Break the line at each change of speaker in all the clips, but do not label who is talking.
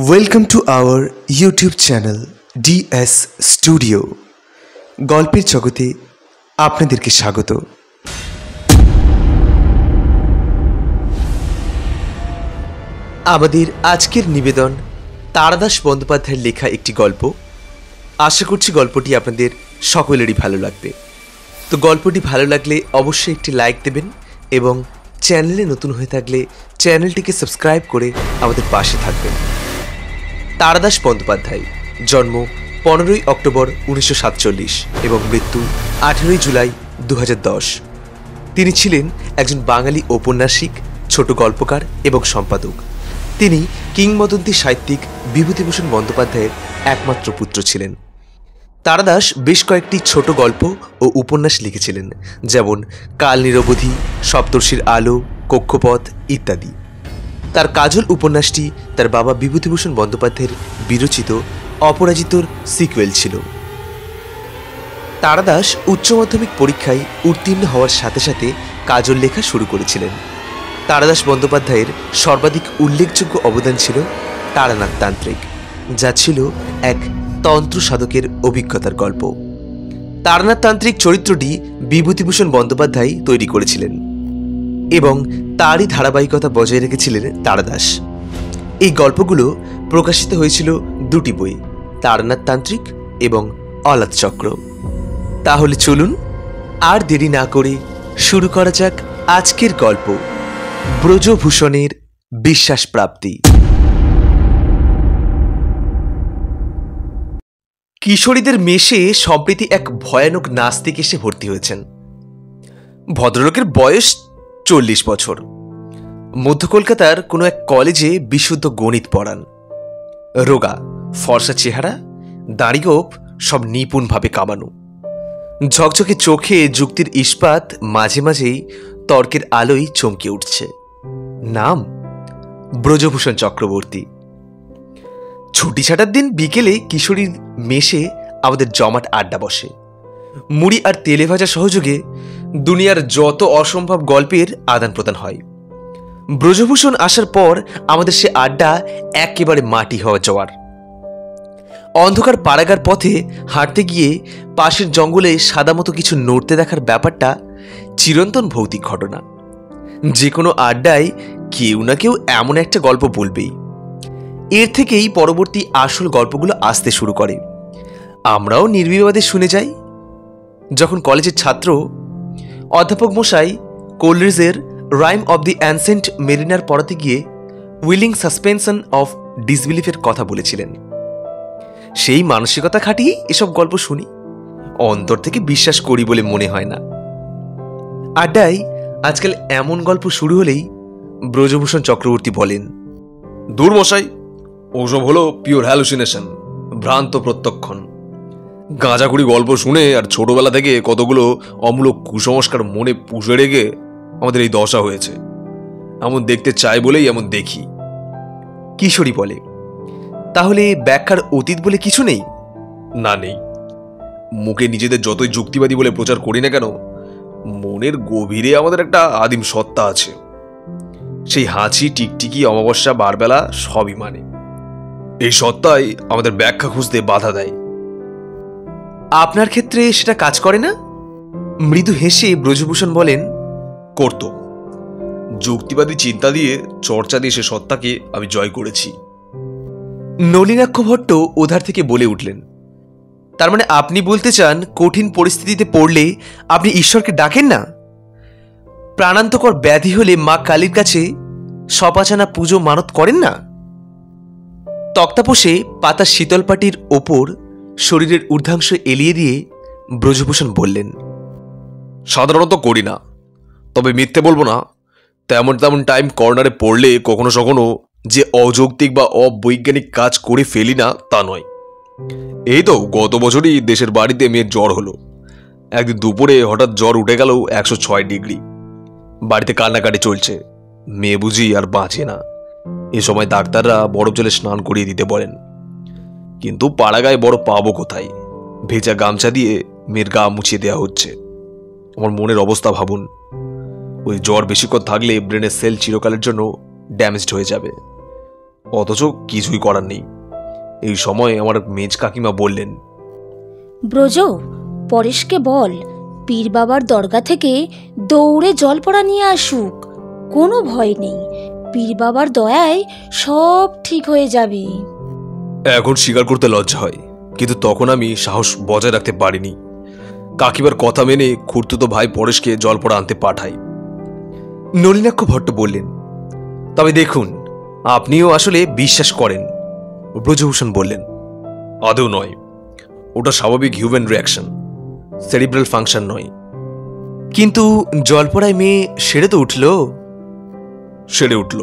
Welcome to our YouTube channel DS studio. গল্পের জগতে আপনাদেরকে স্বাগত। আমাদের আজকের নিবেদন তারাদাস বন্দ্যোপাধ্যায়ের লেখা একটি গল্প। আশা করছি গল্পটি আপনাদের সকলেরই ভালো লাগবে। তো গল্পটি ভালো লাগলে অবশ্যই একটি লাইক দেবেন এবং চ্যানেলে নতুন হয়ে থাকলে চ্যানেলটিকে সাবস্ক্রাইব করে আমাদের পাশে থাকবেন। তারাদাস বন্দ্যোপাধ্যায় জন্ম 15ই অক্টোবর 1947 এবং মৃত্যু 18ই জুলাই 2010। তিনি ছিলেন একজন বাঙালি ঔপন্যাসিক, ছোট গল্পকার এবং সম্পাদক। তিনি কিংবদন্তি সাহিত্যিক বিভূতিভূষণ বন্দ্যোপাধ্যায়ের একমাত্র পুত্র ছিলেন। তারাদাস বেশ কয়েকটি ছোট গল্প ও উপন্যাস লিখেছিলেন, যেমন কাল নিরবধি, সপ্তর্ষির আলো, কক্ষপথ ইত্যাদি। তার কাজল উপন্যাসটি তার বাবা বিভূতিভূষণ বন্দ্যোপাধ্যায়ের বিরচিত অপরাজিতর সিকুয়েল ছিল। তারাদাস উচ্চ মাধ্যমিক পরীক্ষায় উত্তীর্ণ হওয়ার সাথে সাথে কাজল লেখা শুরু করেছিলেন। তারাদাস বন্দ্যোপাধ্যায়ের সর্বাধিক উল্লেখযোগ্য অবদান ছিল তারানাথ তান্ত্রিক, যা ছিল এক তন্ত্র সাধকের অভিজ্ঞতার গল্প। তারানাথ তান্ত্রিক চরিত্রটি বিভূতিভূষণ বন্দ্যোপাধ্যায় তৈরি করেছিলেন এবং তারই ধারাবাহিকতা বজায় রেখেছিলেন তারাদাস। এই গল্পগুলো প্রকাশিত হয়েছিল দুটি বই, তারানাথ তান্ত্রিক এবং অলাদ চক্র। তাহলে চলুন আর দেরি না করে শুরু করা যাক আজকের গল্প, ব্রজভূষণের বিশ্বাস প্রাপ্তি। কিশোরীদের মেশে সম্প্রতি এক ভয়ানক নাস্তিক এসে ভর্তি হয়েছেন। ভদ্রলোকের বয়স 40 বছর। মধ্য কলকাতার কোনো এক কলেজে বিশুদ্ধ গণিত পড়ান। রোগা, ফর্সা চেহারা, দাড়িগোঁফ সব নিপুণভাবে কামানো। ঝকঝকে চোখে যুক্তির ইস্পাত মাঝে মাঝেই তর্কের আলোয় চমকে উঠছে। নাম ব্রজভূষণ চক্রবর্তী। ছুটি ছাটার দিন বিকেলে কিশোরীর মেশে আমাদের জমাট আড্ডা বসে। মুড়ি আর তেলে ভাজা সহযোগে দুনিয়ার যত অসম্ভব গল্পের আদান প্রদান হয়। ব্রজভূষণ আসার পর আমাদের সে আড্ডা একেবারে মাটি হওয়া জোয়ার। অন্ধকার পাড়াগার পথে হাঁটতে গিয়ে পাশের জঙ্গলে সাদা মতো কিছু নড়তে দেখার ব্যাপারটা চিরন্তন ভৌতিক ঘটনা। যে কোনো আড্ডায় কেউ না কেউ এমন একটা গল্প বলবেই। এর থেকেই পরবর্তী আসল গল্পগুলো আসতে শুরু করে। আমরাও নির্বিবাদে শুনে যাই। যখন কলেজের ছাত্র, অধ্যাপক মশাই কোলরিজের Rime of the Ancient Mariner পড়াতে গিয়ে উইলিং সাসপেনশন অফ ডিসবিলিফের কথা বলেছিলেন। সেই মানসিকতা খাটিয়ে এসব গল্প শুনি, অন্তর থেকে বিশ্বাস করি বলে মনে হয় না। আড্ডায় আজকাল এমন গল্প শুরু হলেই ব্রজভূষণ চক্রবর্তী বলেন,
দূর মশাই, ওসব হলো পিওর হ্যালুসিনেশন, ভ্রান্ত প্রত্যক্ষণ। গাঁজাখুড়ি গল্প শুনে আর ছোটবেলা থেকে কতগুলো অমূলক কুসংস্কার মনে পুষে রেখে আমাদের এই দশা হয়েছে। এমন দেখতে চাই বলেই এমন দেখি।
কিশোরী বলে, তাহলে ব্যাখ্যার অতীত বলে কিছু নেই?
না, নেই। মুখে নিজেদের যতই যুক্তিবাদী বলে প্রচার করি না কেন, মনের গভীরে আমাদের একটা আদিম সত্তা আছে। সেই হাঁচি, টিকটিকি, অমাবস্যা, বারবেলা সবই মানে। এই সত্তাই আমাদের ব্যাখ্যা খুঁজতে বাধা দেয়।
আপনার ক্ষেত্রে সেটা কাজ করে না? মৃদু হেসে ব্রজভূষণ বলেন,
করত। যুক্তিবাদী চিন্তা দিয়ে, চর্চা দিয়ে সে সত্তাকে আমি জয় করেছি।
নলিনাক্ষ ভট্ট ওধার থেকে বলে উঠলেন, তার মানে আপনি বলতে চান কঠিন পরিস্থিতিতে পড়লে আপনি ঈশ্বরকে ডাকেন না? প্রাণান্তকর ব্যাধি হলে মা কালীর কাছে সপাচানা পুজো মানত করেন না? তক্তাপোষে পাতা শীতলপাটির ওপর শরীরের ঊর্ধ্বাংশ এলিয়ে দিয়ে ব্রজভূষণ বললেন,
সাধারণত করি না, তবে মিথ্যে বলবো না, তেমন তেমন টাইম কর্নারে পড়লে কখনো কখনো যে অযৌক্তিক বা অবৈজ্ঞানিক কাজ করে ফেলি না তা নয়। এই তো গত বছরই দেশের বাড়িতে মেয়ের জ্বর হলো। একদিন দুপুরে হঠাৎ জ্বর উঠে গেল 106 ডিগ্রি। বাড়িতে কান্নাকাটি চলছে। মেয়ে বুঝি আর বাঁচে না। এ সময় ডাক্তাররা বরফ জলে স্নান করিয়ে দিতে বলেন, কিন্তু পাড়াগায় বড় পাবো কোথায়? ভেজা গামছা দিয়ে মেয়ের গা মুছিয়ে দেওয়া হচ্ছে। আমার মনের অবস্থা ভাবুন। ওই জ্বর বেশিক্ষণ থাকলে ব্রেনের সেল চিরকালের জন্য ড্যামেজড হয়ে যাবে। অথচ কিছুই করার নেই। এই সময় আমার মেজ কাকিমা বললেন,
ব্রজ, পরেশকে বল পীর বাবার দরগা থেকে দৌড়ে জল পড়া নিয়ে আসুক। কোনো ভয় নেই, পীর বাবার দয়ায় সব ঠিক হয়ে যাবে।
এখন স্বীকার করতে লজ্জা হয়, কিন্তু তখন আমি সাহস বজায় রাখতে পারিনি। কাকিমার কথা মেনে খুড়তুতো ভাই পরেশকে জল পড়া আনতে পাঠাই।
নলিনাক্ষ ভট্ট বললেন, তবে দেখুন, আপনিও আসলে বিশ্বাস করেন।
ব্রজভূষণ বললেন, আদৌ নয়, ওটা স্বাভাবিক হিউম্যান রিয়াকশন, সেরিব্রাল ফাংশন নয়।
কিন্তু জলপড়ায় মেয়ে সেরে তো উঠল।
সেরে উঠল,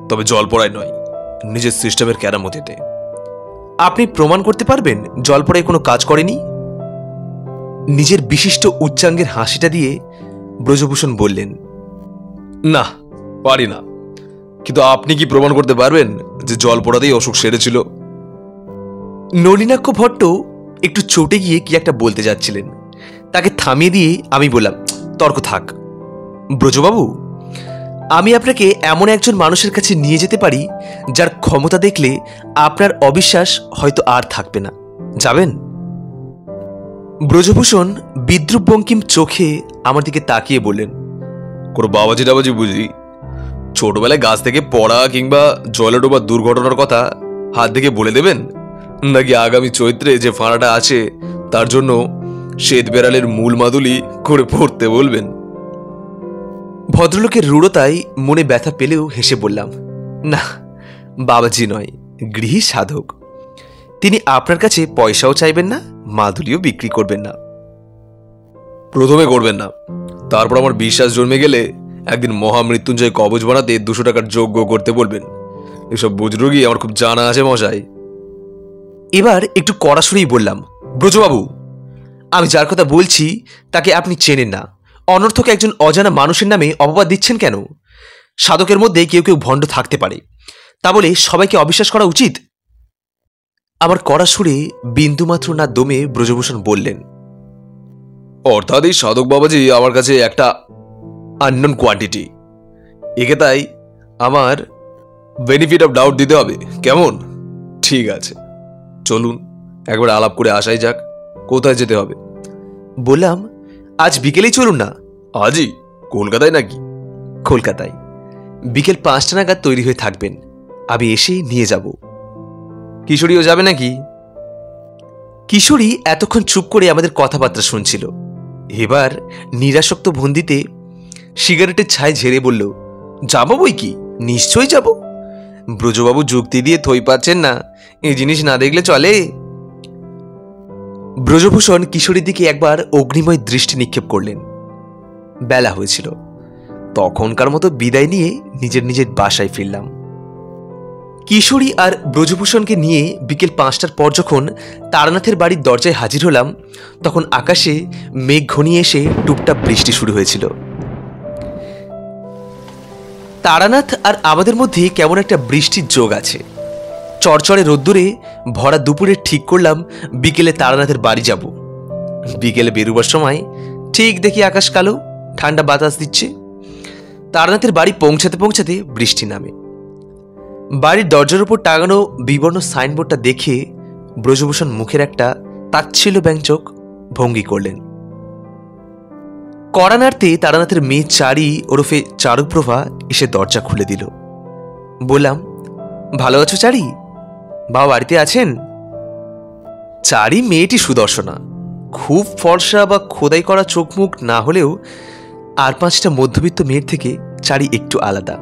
তবে জলপড়ায় নয়, নিজের সিস্টেমের কেরামতিতে।
আপনি প্রমাণ করতে পারবেন জলপড়ায় কোনো কাজ করেনি? নিজের বিশিষ্ট উচ্চাঙ্গের হাসিটা দিয়ে ব্রজভূষণ বললেন,
না, পারি না। কিন্তু আপনি কি প্রমাণ করতে পারবেন যে জলপড়াতেই অসুখ সেরেছিল?
নলিনাক্ষ ভট্ট একটু চটে গিয়ে কি একটা বলতে যাচ্ছিলেন, তাকে থামিয়ে দিয়ে আমি বললাম, তর্ক থাক। ব্রজবাবু, আমি আপনাকে এমন একজন মানুষের কাছে নিয়ে যেতে পারি যার ক্ষমতা দেখলে আপনার অবিশ্বাস হয়তো আর থাকবে না। যাবেন? ব্রজভূষণ বিদ্রুপ বঙ্কিম চোখে আমার দিকে তাকিয়ে বললেন,
কোনো বাবাজি টাবাজি বুঝি? ছোটবেলায় গাছ থেকে পড়া কিংবা জলে ডোবার দুর্ঘটনার কথা হাত থেকে বলে দেবেন, নাকি আগামী চৈত্রে যে ফাঁড়াটা আছে তার জন্য শ্বেত বেড়ালের মূল মাদুলি করে পড়তে বলবেন?
ভদ্রলোকের রূঢ়তায় মনে ব্যথা পেলেও হেসে বললাম, না, বাবাজি নয়, গৃহী সাধক। তিনি আপনার কাছে পয়সাও চাইবেন না, মাদুলিও বিক্রি করবেন না।
প্রথমে করবেন না, তারপর আমার বিশ্বাস জন্মে গেলে একদিন মহামৃত্যুঞ্জয় কবচ বানাতে 200 টাকার যোগ্য করতে বলবেন। এসব বুজরুগি আমার খুব জানা আছে মশাই।
এবার একটু কড়াসুরেই বললাম, ব্রজবাবু, আমি যার কথা বলছি তাকে আপনি চেনেন না। অনর্থক একজন অজানা মানুষের নামে অপবাদ দিচ্ছেন কেন? সাধকের মধ্যে কেউ কেউ ভণ্ড থাকতে পারে, তা বলে সবাইকে অবিশ্বাস করা উচিত? আমার কড়া সুরে বিন্দুমাত্র না দমে ব্রজভূষণ বললেন,
অর্থাৎ এই সাধক বাবাজি আমার কাছে একটা আননোন কোয়ান্টিটি। একে তাই আমার বেনিফিট অফ ডাউট দিতে হবে, কেমন? ঠিক আছে, চলুন একবার আলাপ করে আসাই যাক। কোথায় যেতে হবে?
বললাম, আজ বিকেলেই চলুন না।
আজই? কলকাতায় নাকি?
কলকাতায়। বিকেল 5টা নাগাদ তৈরি হয়ে থাকবেন, আমি এসে নিয়ে যাব।
কিশোরীও যাবে নাকি?
কিশোরী এতক্ষণ চুপ করে আমাদের কথাবার্তা শুনছিল, এবার নিরাসক্ত ভঙ্গিতে সিগারেটের ছাই ঝেড়ে বলল, যাব বই কি, নিশ্চয়ই যাব। ব্রজবাবু যুক্তি দিয়ে থই পাচ্ছেন না, এই জিনিস না দেখলে চলে। ব্রজভূষণ কিশোরীর দিকে একবার অগ্নিময় দৃষ্টি নিক্ষেপ করলেন। বেলা হয়েছিল, তখনকার মতো বিদায় নিয়ে নিজের নিজের বাসায় ফিরলাম। কিশোরী আর ব্রজভূষণকে নিয়ে বিকেল 5টার পর যখন তারানাথের বাড়ির দরজায় হাজির হলাম, তখন আকাশে মেঘ ঘনিয়ে এসে টুপটাপ বৃষ্টি শুরু হয়েছিল। তারানাথ আর আমাদের মধ্যে কেমন একটা বৃষ্টির যোগ আছে। চড়চড়ে রোদ্দুরে ভরা দুপুরে ঠিক করলাম বিকেলে তারানাথের বাড়ি যাব। বিকেলে বেরোবার সময় ঠিক দেখি আকাশ কালো, ঠান্ডা বাতাস দিচ্ছে। তারানাথের বাড়ি পৌঁছাতে পৌঁছাতে বৃষ্টি নামে। বাড়ির দরজার উপর টাঙানো বিবর্ণ সাইনবোর্ডটা দেখে ব্রজভূষণ মুখের একটা তাচ্ছিল্য ব্যঞ্জক ভঙ্গি করলেন। কড়া নাড়তে তারানাথের মেয়ে চারি ওরফে চারুপ্রভা এসে দরজা খুলে দিল। বললাম, ভালো আছো চারি? বাবা বাড়িতে আছেন? চারি মেয়েটি সুদর্শনা, খুব ফর্সা বা খোদাই করা চোখ মুখ না হলেও আর 5টা মধ্যবিত্ত মেয়ের থেকে চারি একটু আলাদা।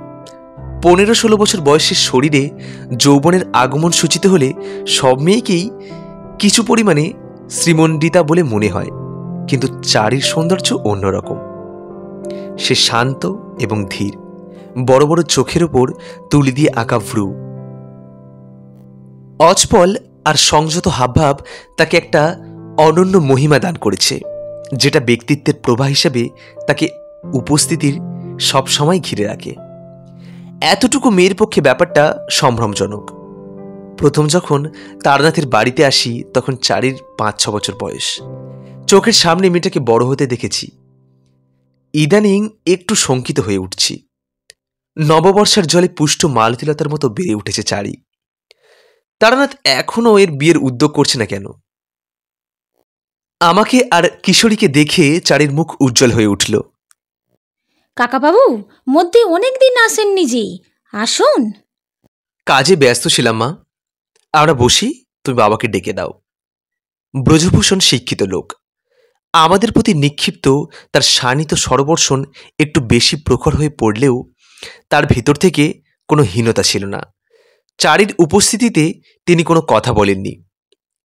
15-16 বছর বয়সের শরীরে যৌবনের আগমন সূচিত হলে সব মেয়েকেই কিছু পরিমাণে শ্রীমণ্ডিতা বলে মনে হয়, কিন্তু চারির সৌন্দর্য অন্যরকম। সে শান্ত এবং ধীর, বড় বড় চোখের ওপর তুলি দিয়ে আঁকা ভ্রু, অচপল আর সংযত হাবভাব তাকে একটা অনন্য মহিমা দান করেছে, যেটা ব্যক্তিত্বের প্রবাহ হিসেবে তাকে উপস্থিতির সবসময় ঘিরে রাখে। এতটুকু মেয়ের পক্ষে ব্যাপারটা সম্ভ্রমজনক। প্রথম যখন তারানাথের বাড়িতে আসি তখন চারির 5-6 বছর বয়স। চোখের সামনে মেয়েটাকে বড় হতে দেখেছি। ইদানিং একটু শঙ্কিত হয়ে উঠছি। নববর্ষার জলে পুষ্ট মালতীলতার মতো বেড়ে উঠেছে চারি। তারানাথ এখনো এর বিয়ের উদ্যোগ করছে না কেন? আমাকে আর কিশোরীকে দেখে চারির মুখ উজ্জ্বল হয়ে উঠল।
কাকাবাবু, মধ্যে অনেক দিন আসেননি যে, আসুন।
কাজে ব্যস্ত ছিলাম মা, আমরা বসি, তুমি বাবাকে ডেকে দাও। ব্রজভূষণ শিক্ষিত লোক, আমাদের প্রতি নিক্ষিপ্ত তার শানিত সরবর্ষণ একটু বেশি প্রখর হয়ে পড়লেও তার ভিতর থেকে কোনো হীনতা ছিল না। চারির উপস্থিতিতে তিনি কোনো কথা বলেননি।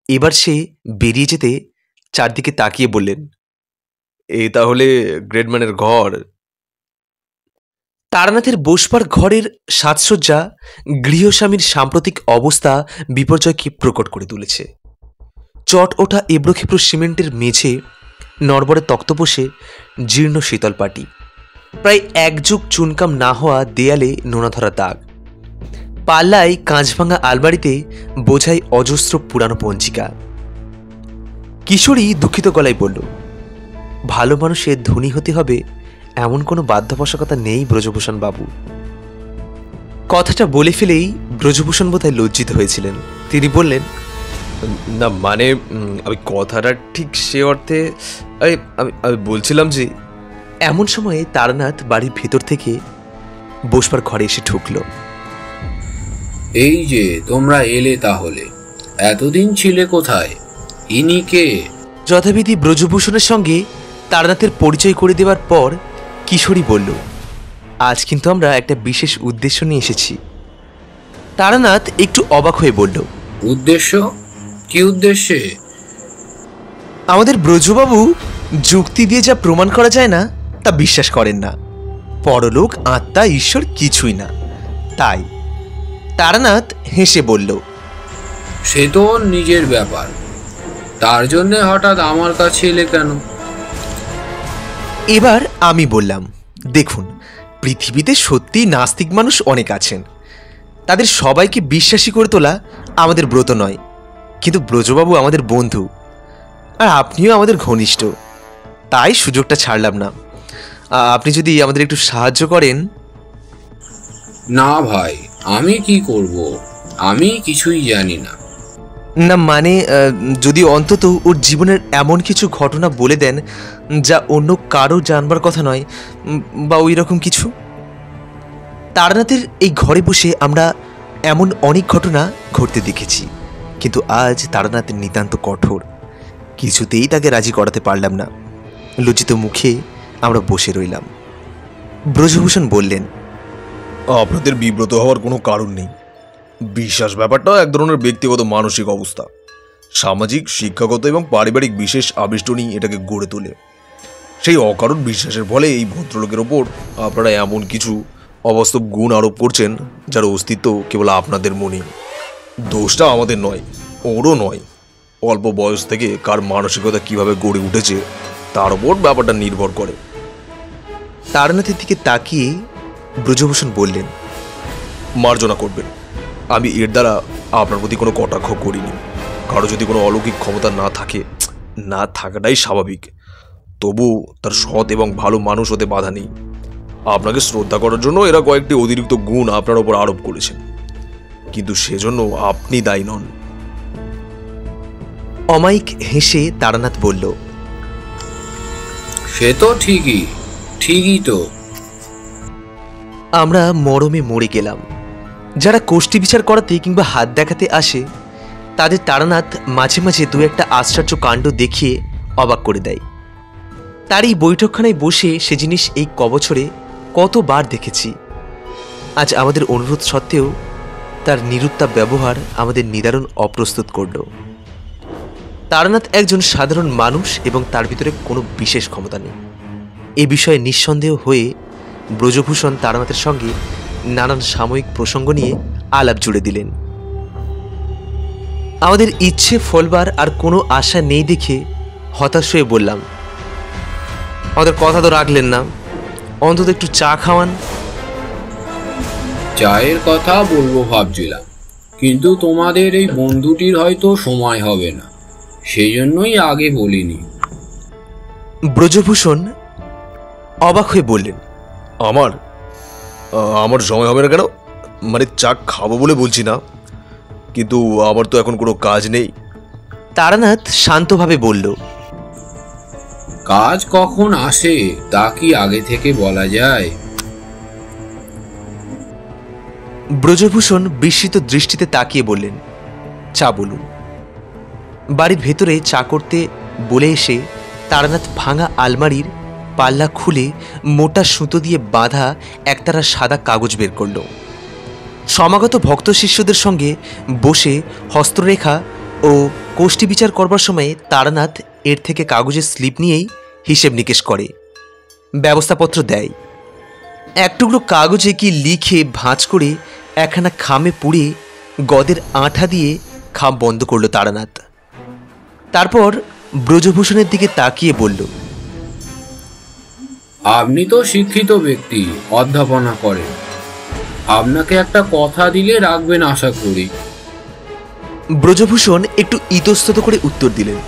এবার সে বেরিয়ে যেতে চারদিকে তাকিয়ে বললেন,
এই তাহলে গ্রেডম্যানের ঘর।
তারানাথের বসবার ঘরের সাজসজ্জা গৃহস্বামীর সাম্প্রতিক অবস্থা বিপর্যয়কে প্রকট করে তুলেছে। চট ওঠা এবড়োখেবড়ো সিমেন্টের মেঝে, নড়বড়ে তক্তপোষে জীর্ণ শীতল পাটি, প্রায় এক যুগ চুনকাম না হওয়া দেয়ালে নোনা ধরা দাগ, পাল্লায় কাঁচভাঙা আলমারিতে বোঝাই অজস্র পুরানো পঞ্জিকা। কিশোরী দুঃখিত গলায় বলল, ভালো মানুষের ধনী হতে হবে এমন কোনো বাধ্যবাধকতা নেই ব্রজভূষণ বাবু। কথাটা বলে ফেলেই ব্রজভূষণ বোধহয় লজ্জিত হয়েছিলেন। তিনি বললেন,
না মানে আমি কথাটা ঠিক সে অর্থে আমি আমি বলছিলাম যে।
এমন সময়ে তারানাথ বাড়ির ভেতর থেকে বসবার ঘরে এসে ঢুকল।
এই যে তোমরা এলে, তাহলে এতদিন ছিলে কোথায়? ইনি কে?
যথাবিধি ব্রজভূষণের সঙ্গে তারানাথের পরিচয় করে দেওয়ার পর কিশোরী বলল, আজ কিন্তু আমরা একটা বিশেষ উদ্দেশ্য নিয়ে এসেছি। তারানাথ একটু অবাক হয়ে বলল,
উদ্দেশ্য? কি উদ্দেশ্যে?
আমাদের ব্রজবাবু যুক্তি দিয়ে যা প্রমাণ করা যায় না তা বিশ্বাস করেন না। পরলোক, আত্মা, ঈশ্বর কিছুই না। তাই। তারানাথ হেসে বলল,
সে তো নিজের ব্যাপার, তার জন্যে হঠাৎ আমার কাছে এলে কেন?
এবার আমি বললাম, দেখুন, পৃথিবীতে সত্যি নাস্তিক মানুষ অনেক আছেন। তাদের সবাইকে বিশ্বাসী করে তোলা আমাদের ব্রত নয়। কিন্তু ব্রজবাবু আমাদের বন্ধু, আর আপনিও আমাদের ঘনিষ্ঠ, তাই সুযোগটা ছাড়লাম না। আপনি যদি আমাদের একটু সাহায্য করেন।
না ভাই, আমি কি করব? আমি কিছুই জানি না।
না মানে, যদি অন্তত ওর জীবনের এমন কিছু ঘটনা বলে দেন যা অন্য কারো জানবার কথা নয়, বা ওই রকম কিছু। তারানাথের এই ঘরে বসে আমরা এমন অনেক ঘটনা ঘটতে দেখেছি, কিন্তু আজ তারানাথ নিতান্ত কঠোর। কিছুতেই তাকে রাজি করাতে পারলাম না। লজ্জিত মুখে আমরা বসে রইলাম। ব্রজভূষণ বললেন,
আপনাদের বিব্রত হওয়ার কোনো কারণ নেই। বিশ্বাস ব্যাপারটা এক ধরনের ব্যক্তিগত মানসিক অবস্থা, সামাজিক, শিক্ষাগত এবং পারিবারিক বিশেষ আবেষ্টনী এটাকে গড়ে তোলে। সেই অকারণ বিশ্বাসের ফলে এই ভদ্রলোকের ওপর আপনারা এমন কিছু অবাস্তব গুণ আরোপ করছেন যার অস্তিত্ব কেবল আপনাদের মনে। দোষটা আমাদের নয়, ওরও নয়। অল্প বয়স থেকে কার মানসিকতা কিভাবে গড়ে উঠেছে তার ওপর ব্যাপারটা নির্ভর করে।
তারানাথের দিকে তাকিয়ে ব্রজভূষণ বললেন,
মার্জনা করবেন, আমি এর দ্বারা আপনার প্রতি কোনো কটাক্ষ করিনি। কারো যদি কোনো অলৌকিক ক্ষমতা না থাকাটাই স্বাভাবিক, তবু তার সৎ এবং ভালো মানুষ হতে বাধা নেই। আপনাকে শ্রদ্ধা করার জন্য এরা কয়েকটি অতিরিক্ত গুণ আপনার ওপর আরোপ করেছেন, কিন্তু সেজন্য আপনি দায়ী নন।
অমায়িক হেসে তারানাথ বলল,
সে তো ঠিকই তো।
আমরা মরমে মরে গেলাম। যারা কোষ্ঠী বিচার করাতে কিংবা হাত দেখাতে আসে, তাদের তারানাথ মাঝে মাঝে দু একটা আশ্চর্য কাণ্ড দেখিয়ে অবাক করে দেয়। তার এই বৈঠকখানায় বসে সে জিনিস এই কবছরে কতবার দেখেছি। আজ আমাদের অনুরোধ সত্ত্বেও তার নিরুত্তাপ ব্যবহার আমাদের নিদারুণ অপ্রস্তুত করল। তারানাথ একজন সাধারণ মানুষ এবং তার ভিতরে কোনো বিশেষ ক্ষমতা নেই, এ বিষয়ে নিঃসন্দেহ হয়ে ব্রজভূষণ তারানাথের সঙ্গে নানান সাময়িক প্রসঙ্গ নিয়ে আলাপ জুড়ে দিলেন। আমাদের ইচ্ছে ফলবার আর কোনো আশা নেই দেখে হতাশ হয়ে বললাম, আমাদের কথা তো রাখলেন না, অন্তত একটু চা খাওয়ান।
চায়ের কথা বলবো ভাবছিলাম, কিন্তু তোমাদের এই বন্ধুটির হয়তো সময় হবে না, সেই জন্যই আগে বলিনি।
ব্রজভূষণ অবাক হয়ে বললেন,
আমার আমার সময় হবে না কেন? মানে চা খাবো বলে বলছি না, কিন্তু আমার তো এখন কোনো কাজ নেই।
তারানাথ শান্তভাবে বলল,
কাজ কখন আসে তা কি আগে থেকে বলা যায়?
ব্রজভূষণ বিস্মিত দৃষ্টিতে তাকিয়ে বললেন, চা বলুন। বাড়ির ভেতরে চা করতে বলে এসে তারানাথ ভাঙা আলমারির পাল্লা খুলে মোটা সুতো দিয়ে বাঁধা একতারা সাদা কাগজ বের করল। সমাগত ভক্ত শিষ্যদের সঙ্গে বসে হস্তরেখা ও কোষ্ঠী বিচার করবার সময় তারানাথ এর থেকে কাগজের স্লিপ নিয়েই হিসেব নিকেশ করে, ব্যবস্থাপত্র দেয়। এক টুকরো কাগজে কি লিখে ভাঁজ করে একখানা খামে পুড়ে গদের আঠা দিয়ে খাম বন্ধ করল তারানাথ। তারপর ব্রজভূষণের দিকে তাকিয়ে বলল,
আপনি তো শিক্ষিত ব্যক্তি, অধ্যাপনা করেন, আপনাকে একটা কথা দিলে রাখবেন আশা করি।
ব্রজভূষণ একটু ইতস্তত করে উত্তর দিলেন,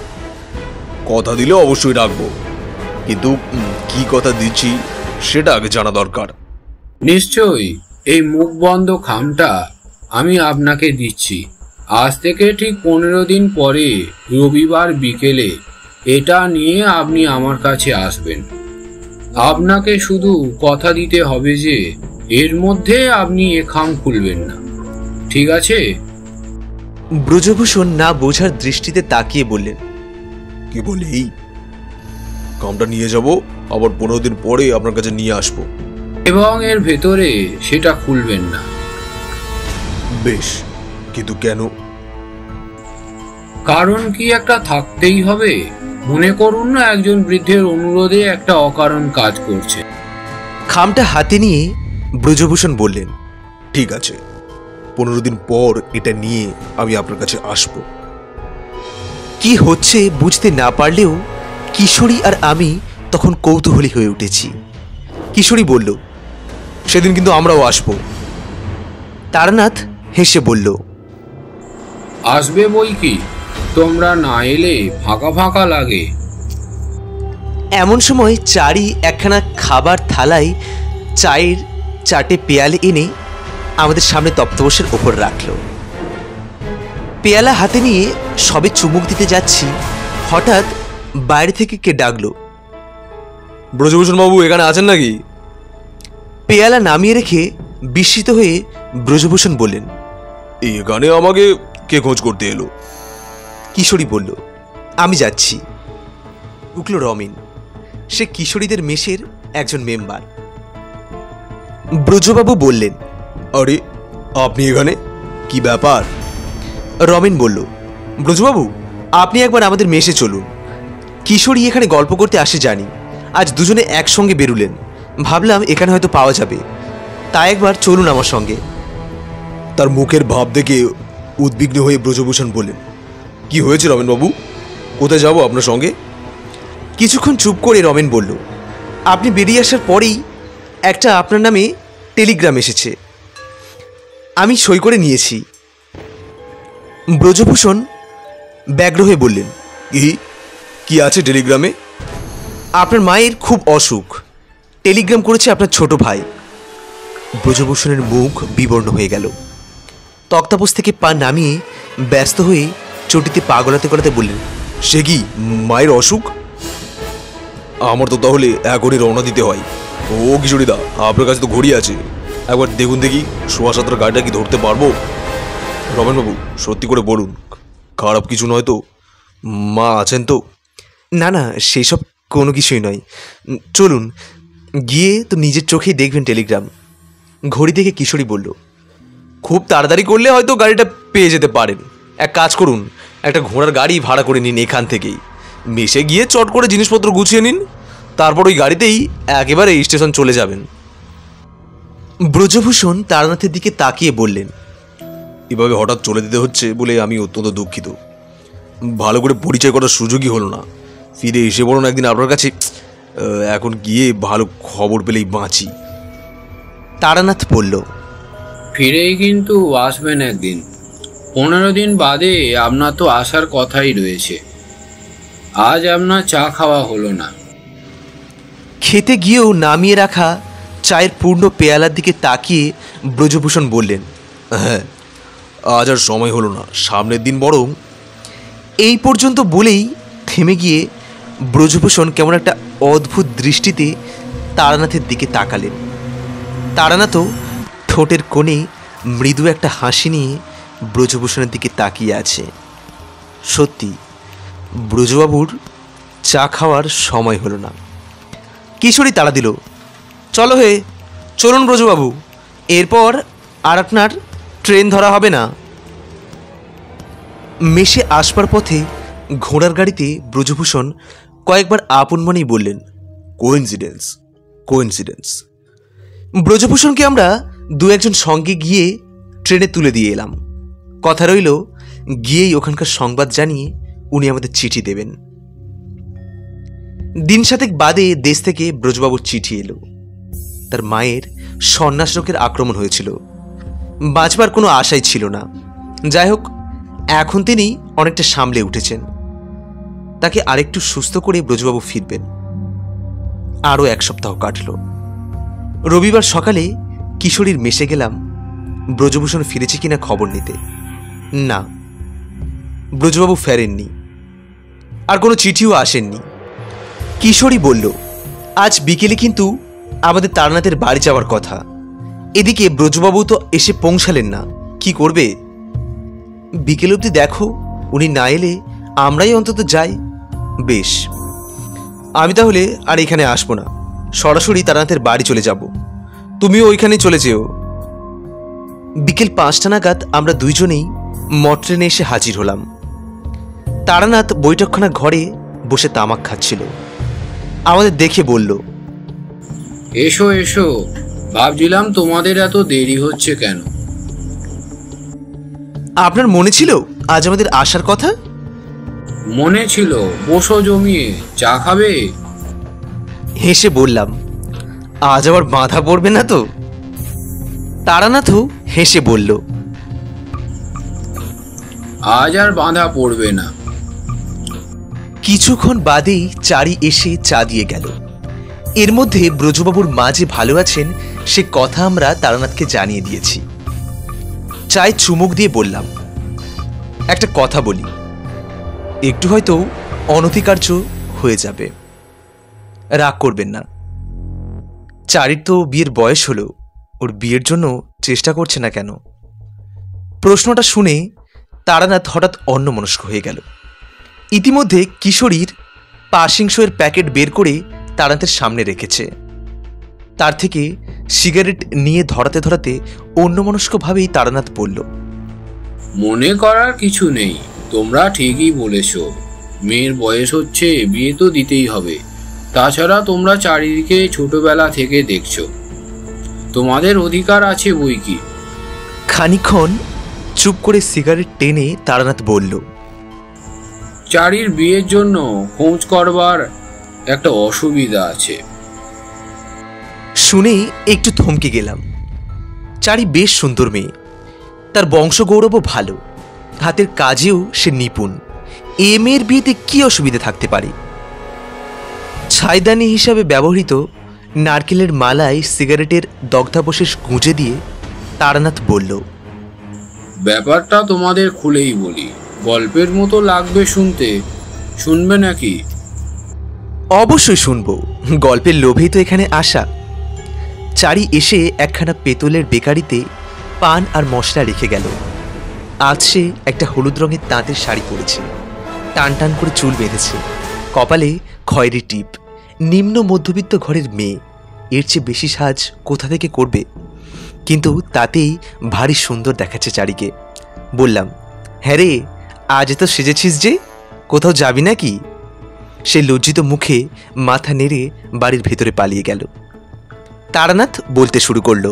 কথা দিলে অবশ্যই রাখবো, কিন্তু কি কথা দিচ্ছি সেটা আগে জানা দরকার।
নিশ্চয়ই, এই মুখ বন্ধ খামটা আমি আপনাকে দিচ্ছি। আজ থেকে ঠিক 15 দিন পরে রবিবার বিকেলে এটা নিয়ে আপনি আমার কাছে আসবেন। আপনাকে শুধু কথা দিতে হবে যে এর মধ্যে আপনি এ খাম খুলবেন না, ঠিক আছে?
ব্রজভূষণ না বোঝার দৃষ্টিতে তাকিয়ে বললেন,
কি বলি, কামটা নিয়ে যাব, আবার 15 দিন পরে আপনার কাছে নিয়ে আসবো।
এবং এর ভেতরে সেটা খুলবেন না।
বেশ, কিন্তু কেন?
কারণ কি একটা থাকতেই হবে। মনে করুন না একজন বৃদ্ধের অনুরোধে একটা অকারণ কাজ করছে।
খামটা হাতে নিয়ে ব্রজভূষণ বললেন,
ঠিক আছে, 15 দিন পর এটা নিয়ে আমি আপনার কাছে আসবো।
কি হচ্ছে বুঝতে না পারলেও কিশোরী আর আমি তখন কৌতূহলী হয়ে উঠেছি। কিশোরী বলল,
সেদিন কিন্তু আমরাও আসবো।
তারানাথ হেসে বলল,
আসবে বই কি, তোমরা না এলে ফাঁকা ফাঁকা লাগে।
এমন সময় চারি একখানা খাবার থালায় চায়ের চাটে পেয়ালে এনে আমাদের সামনে তক্তপোষের ওপর রাখল। পেয়ালা হাতে নিয়ে সবে চুমুক দিতে যাচ্ছি, হঠাৎ বাইরে থেকে কে ডাকলো,
ব্রজভূষণ বাবু এখানে আছেন নাকি?
পেয়ালা নামিয়ে রেখে বিস্মিত হয়ে ব্রজভূষণ বললেন,
এখানে আমাকে কে খোঁজ করতে এলো?
কিশোরী বলল, আমি যাচ্ছি। উঠল রমিন, সে কিশোরীদের মেসের একজন মেম্বার। ব্রজবাবু বললেন,
আরে আপনি এখানে, কি ব্যাপার?
রমিন বলল, ব্রজবাবু আপনি একবার আমাদের মেসে চলুন। কিশোরী এখানে গল্প করতে আসে জানি, আজ দুজনে একসঙ্গে বেরুলেন, ভাবলাম এখানে হয়তো পাওয়া যাবে, তাই একবার চলুন আমার সঙ্গে।
তার মুখের ভাব দেখে উদ্বিগ্ন হয়ে ব্রজভূষণ বললেন, কি হয়েছে রমেনবাবু, কোথায় যাব আপনার সঙ্গে?
কিছুক্ষণ চুপ করে রমেন বলল, আপনি বেরিয়ে আসার পরেই একটা আপনার নামে টেলিগ্রাম এসেছে, আমি সই করে নিয়েছি। ব্রজভূষণ ব্যগ্র হয়ে বললেন,
কি আছে টেলিগ্রামে?
আপনার মায়ের খুব অসুখ, টেলিগ্রাম করেছে আপনার ছোট ভাই। ব্রজভূষণের মুখ বিবর্ণ হয়ে গেল। তক্তাপোষ থেকে পা নামিয়ে ব্যস্ত হয়ে চটিতে পা গলাতে গলাতে বললেন,
সে কি, মায়ের অসুখ? আমার তো তাহলে এখনই রওনা দিতে হয়। ও কিশোরীদা, আপনার কাছে তো ঘড়ি আছে, একবার দেখুন দেখি 7:15 গাড়িটা কি ধরতে পারবো? রমেনবাবু সত্যি করে বলুন, খারাপ কিছু নয় তো? মা আছেন তো?
না না, সেসব কোনো কিছুই নয়, চলুন, গিয়ে তো নিজের চোখেই দেখবেন টেলিগ্রাম। ঘড়ি দেখে কিশোরী বলল,
খুব তাড়াতাড়ি করলে হয়তো গাড়িটা পেয়ে যেতে পারেন। এক কাজ করুন, একটা ঘোড়ার গাড়ি ভাড়া করে নিন এখান থেকেই, মেসে গিয়ে চট করে জিনিসপত্র গুছিয়ে নিন, তারপর ওই গাড়িতেই একেবারে স্টেশন চলে যাবেন।
ব্রজভূষণ তারানাথের দিকে তাকিয়ে বললেন,
এভাবে হঠাৎ চলে দিতে হচ্ছে বলে আমি অত্যন্ত দুঃখিত। ভালো করে পরিচয় করার সুযোগই হলো না। ফিরে এসে বলুন একদিন আপনার কাছে, এখন গিয়ে ভালো খবর পেলেই বাঁচি।
তারানাথ বলল,
ফিরেই কিন্তু আসবেন একদিন। 15 দিন বাদে আপনার তো আসার কথাই রয়েছে। আজ আপনার চা খাওয়া হলো না।
খেতে গিয়েও নামিয়ে রাখা চায়ের পূর্ণ পেয়ালার দিকে তাকিয়ে ব্রজভূষণ বললেন,
হ্যাঁ, আজ আর সময় হলো না, সামনের দিন বরং।
এই পর্যন্ত বলেই থেমে গিয়ে ব্রজভূষণ কেমন একটা অদ্ভুত দৃষ্টিতে তারানাথের দিকে তাকালেন। তারানাথও ঠোঁটের কোণে মৃদু একটা হাসি নিয়ে ব্রজভূষণের দিকে তাকিয়ে আছে। সত্যি ব্রজবাবুর চা খাওয়ার সময় হলো না। কিশোরী তাড়া দিল, চলো হে, চলুন ব্রজবাবু, এরপর আর আপনার ট্রেন ধরা হবে না। মেশে আসবার পথে ঘোড়ার গাড়িতে ব্রজভূষণ কয়েকবার আপন মনেই বললেন,
কোইন্সিডেন্স, কোইন্সিডেন্স।
ব্রজভূষণকে আমরা দু একজন সঙ্গে গিয়ে ট্রেনে তুলে দিয়ে এলাম। কথা রইল, গিয়েই ওখানকার সংবাদ জানিয়ে উনি আমাদের চিঠি দেবেন। দিন সাতেক বাদে দেশ থেকে ব্রজবাবুর চিঠি এলো। তার মায়ের সন্ন্যাস রোগের আক্রমণ হয়েছিল, বাঁচবার কোনো আশাই ছিল না। যাই হোক, এখন তিনি অনেকটা সামলে উঠেছেন। তাকে আরেকটু সুস্থ করে ব্রজবাবু ফিরবেন। আরও এক সপ্তাহ কাটল। রবিবার সকালে কিশোরীর মেশে গেলাম ব্রজভূষণ ফিরেছে কিনা খবর নিতে। না, ব্রজবাবু ফেরেননি, আর কোনো চিঠিও আসেননি। কিশোরী বলল, আজ বিকেলে কিন্তু আমাদের তারানাথের বাড়ি যাওয়ার কথা। এদিকে ব্রজবাবু তো এসে পৌঁছালেন না, কি করবে? বিকেল অবধি দেখো, উনি না এলে আমরাই অন্তত যাই। বেশ, আমি তাহলে আর এখানে আসবো না, সরাসরি তারানাথের বাড়ি চলে যাব। তুমিও ওইখানে চলে যেও। বিকেল 5টা নাগাদ আমরা দুইজনেই মট্রেনে এসে হাজির হলাম। তারানাথ বৈঠকখানা ঘরে বসে তামাক খাচ্ছিল। আমাদের দেখে বলল,
এসো এসো, ভাবছিলাম তোমাদের এত দেরি হচ্ছে কেন।
আপনার মনে ছিল আজ আমাদের আসার কথা?
মনে ছিল, বসো জমিয়ে, চা খাবে?
হেসে বললাম, আজ আবার বাঁধা পড়বে না তো? তারানাথও হেসে বলল,
আজ আর বাঁধা পড়বে না।
কিছুক্ষণ বাদেই চারি এসে চা দিয়ে গেল। এর মধ্যে ব্রজবাবুর মা যে ভালো আছেন সে কথা আমরা তারানাথকে জানিয়ে দিয়েছি। চায় চুমুক দিয়ে বললাম, একটা কথা বলি, একটু হয়তো অনধিকার্য হয়ে যাবে, রাগ করবেন না। চারির তো বিয়ের বয়স হলো, ওর বিয়ের জন্য চেষ্টা করছে না কেন? প্রশ্নটা শুনে তারানাথ হঠাৎ অন্যমনস্ক হয়ে গেল। ইতিমধ্যে কিশোরীর পাসিং শোয়ের প্যাকেট বের করে তারানাথের সামনে রেখেছে। তার থেকে সিগারেট নিয়ে ধরাতে ধরাতে অন্যমনস্কভাবেই তারানাথ বলল,
মনে করার কিছু নেই, তোমরা ঠিকই বলেছ। মেয়ের বয়স হচ্ছে, বিয়ে তো দিতেই হবে। তাছাড়া তোমরা চারিদিকে ছোটবেলা থেকে দেখছো, তোমাদের অধিকার আছে বই কি।
খানিক্ষণ চুপ করে সিগারেট টেনে তারানাথ বলল,
চারির বিয়ের জন্য খোঁজ করবার একটা অসুবিধা আছে।
শুনে একটু থমকে গেলাম। চারি বেশ সুন্দর মেয়ে, তার বংশগৌরবও ভালো, হাতের কাজেও সে নিপুণ। এ মেয়ের বিয়েতে কি অসুবিধা থাকতে পারে? ছাইদানি হিসাবে ব্যবহৃত নারকেলের মালায় সিগারেটের দগ্ধাবশেষ গুঁজে দিয়ে তারানাথ বলল,
ব্যাপারটা তোমাদের খুলেই বলি, গল্পের মতো লাগবে শুনতে, শুনবে নাকি?
অবশ্যই শুনবো, গল্পের লোভেই তো এখানে আসা। চারি এসে একখানা পেতলের বেকারিতে পান আর মশলা রেখে গেল। আজ সে একটা হলুদ রঙের তাঁতের শাড়ি পরেছে, টান টান করে চুল বেঁধেছে, কপালে খয়েরি টিপ। নিম্ন মধ্যবিত্ত ঘরের মেয়ে, এর চেয়ে বেশি সাজ কোথা থেকে করবে? কিন্তু তাতেই ভারী সুন্দর দেখাচ্ছে চারিকে। বললাম, হ্যাঁ রে, আজ তো সেজেছিস যে, কোথাও যাবি নাকি? সে লজ্জিত মুখে মাথা নেড়ে বাড়ির ভেতরে পালিয়ে গেল। তারানাথ বলতে শুরু করলো,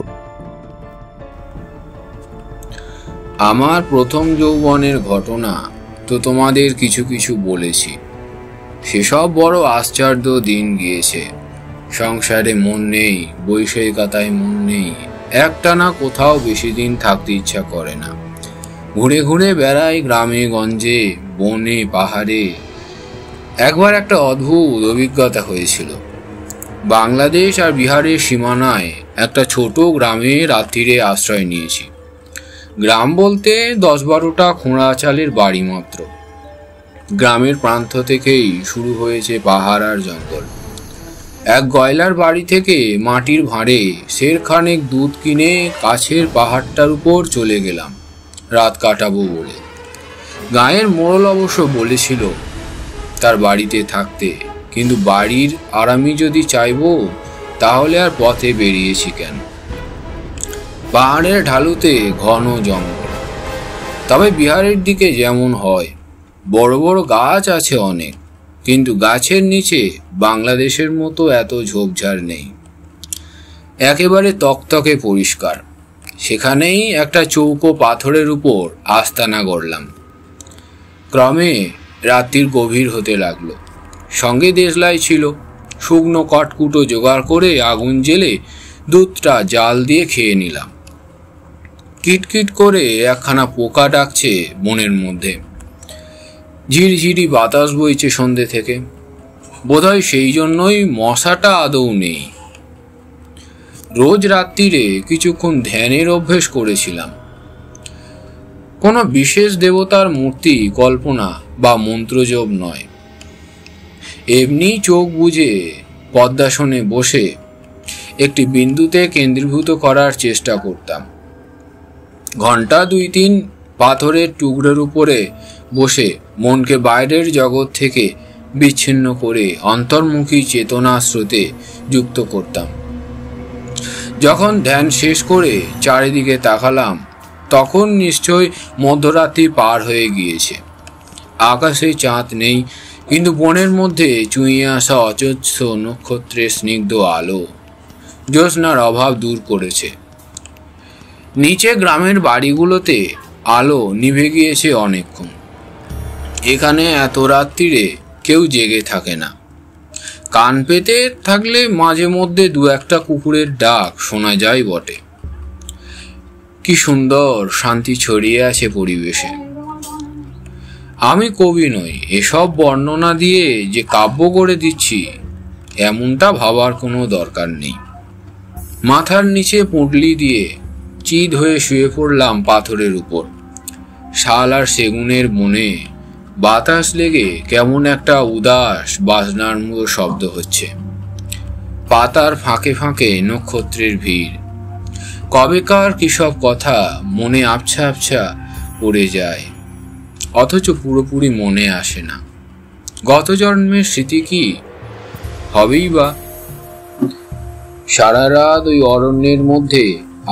আমার প্রথম যৌবনের ঘটনা তো তোমাদের কিছু কিছু বলেছি। সেসব বড় আশ্চর্য দিন গিয়েছে। সংসারে মন নেই, বৈষয়িকতায় মন নেই, একটানা কোথাও বেশি দিন থাকতে ইচ্ছা করে না। ঘুরে ঘুরে বেড়াই গ্রামে গঞ্জে, বনে পাহাড়ে। একবার একটা অদ্ভুত অভিজ্ঞতা হয়েছিল। বাংলাদেশ আর বিহারের সীমানায় একটা ছোট গ্রামে রাত্রিরে আশ্রয় নিয়েছি। গ্রাম বলতে 10-12টা খোঁড়া চালের বাড়ি মাত্র। গ্রামের প্রান্ত থেকেই শুরু হয়েছে পাহাড় আর জঙ্গল। এক গয়লার বাড়ি থেকে মাটির ভাঁড়ে সেরখানেক দুধ কিনে কাছের পাহাড়টার উপর চলে গেলাম রাত কাটাবো বলে। গাঁয়ের মোড়ল অবশ্য বলেছিল তার বাড়িতে থাকতে, কিন্তু বাড়ির আরামি যদি চাইবো তাহলে আর পথে বেরিয়েছি কেন। পাহাড়ের ঢালুতে ঘন জঙ্গল, তবে বিহারের দিকে যেমন হয় বড় বড় গাছ আছে অনেক, কিন্তু গাছের নিচে বাংলাদেশের মতো এত ঝোপঝাড় নেই। একেবারে তকতকে পরিষ্কার। সেখানেই একটা চৌকো পাথরের উপর আস্তানা গড়লাম। ক্রমে রাত্রির গভীর হতে লাগলো। সঙ্গে দেশলাই ছিল। শুকনো কটকুটো জোগাড় করে আগুন জ্বেলে দুধটা জাল দিয়ে খেয়ে নিলাম। কিটকিট করে একখানা পোকা ডাকছে বনের মধ্যে। ঝিরঝিরি বাতাস বইছে সন্ধ্যে থেকে। বোধহয় সেই জন্যই মশাটা আদৌ নেই। রোজ রাত্রিরে কিছুক্ষণ ধ্যানের অভ্যেস করেছিলাম। কোনো বিশেষ দেবতার মূর্তি কল্পনা বা মন্ত্রজপ নয়, এমনি চোখ বুজে পদ্মাসনে বসে একটি বিন্দুতে কেন্দ্রীভূত করার চেষ্টা করতাম। ঘন্টা 2-3 পাথরের টুকরোর উপরে বসে মনকে বাইরের জগৎ থেকে বিচ্ছিন্ন করে অন্তর্মুখী চেতনা স্রোতে যুক্ত করতাম। যখন ধ্যান শেষ করে চারিদিকে তাকালাম তখন নিশ্চয় মধ্যরাত্রি পার হয়ে গিয়েছে। আকাশে চাঁদ নেই, কিন্তু বনের মধ্যে চুঁইয়ে আসা অজস্র নক্ষত্রের স্নিগ্ধ আলো জ্যোৎস্নার অভাব দূর করেছে। নিচে গ্রামের বাড়িগুলোতে আলো নিভে গিয়েছে অনেকক্ষণ। এখানে এত রাত্রিরে কেউ জেগে থাকে না। কান পেতে থাকলে মাঝে মধ্যে 2-1টা কুকুরের ডাক শোনা যায় বটে। কি সুন্দর শান্তি ছড়িয়ে আছে পরিবেশে। আমি কবি নই, এসব বর্ণনা দিয়ে যে কাব্য করে দিচ্ছি এমনটা ভাবার কোনো দরকার নেই। মাথার নিচে পুঁটলি দিয়ে চিত হয়ে শুয়ে পড়লাম পাথরের উপর। শাল আর সেগুনের বনে বাতাস লেগে কেমন একটা উদাস বাজনার মতো শব্দ হচ্ছে। পাতার ফাঁকে ফাঁকে নক্ষত্রের ভিড়। কবেকার কি সব কথা মনে আবছা আবছা পড়ে যায়, অথচ পুরোপুরি মনে আসে না। গত জন্মের স্মৃতি কি হবেই বা। সারা রাত ওই অরণ্যের মধ্যে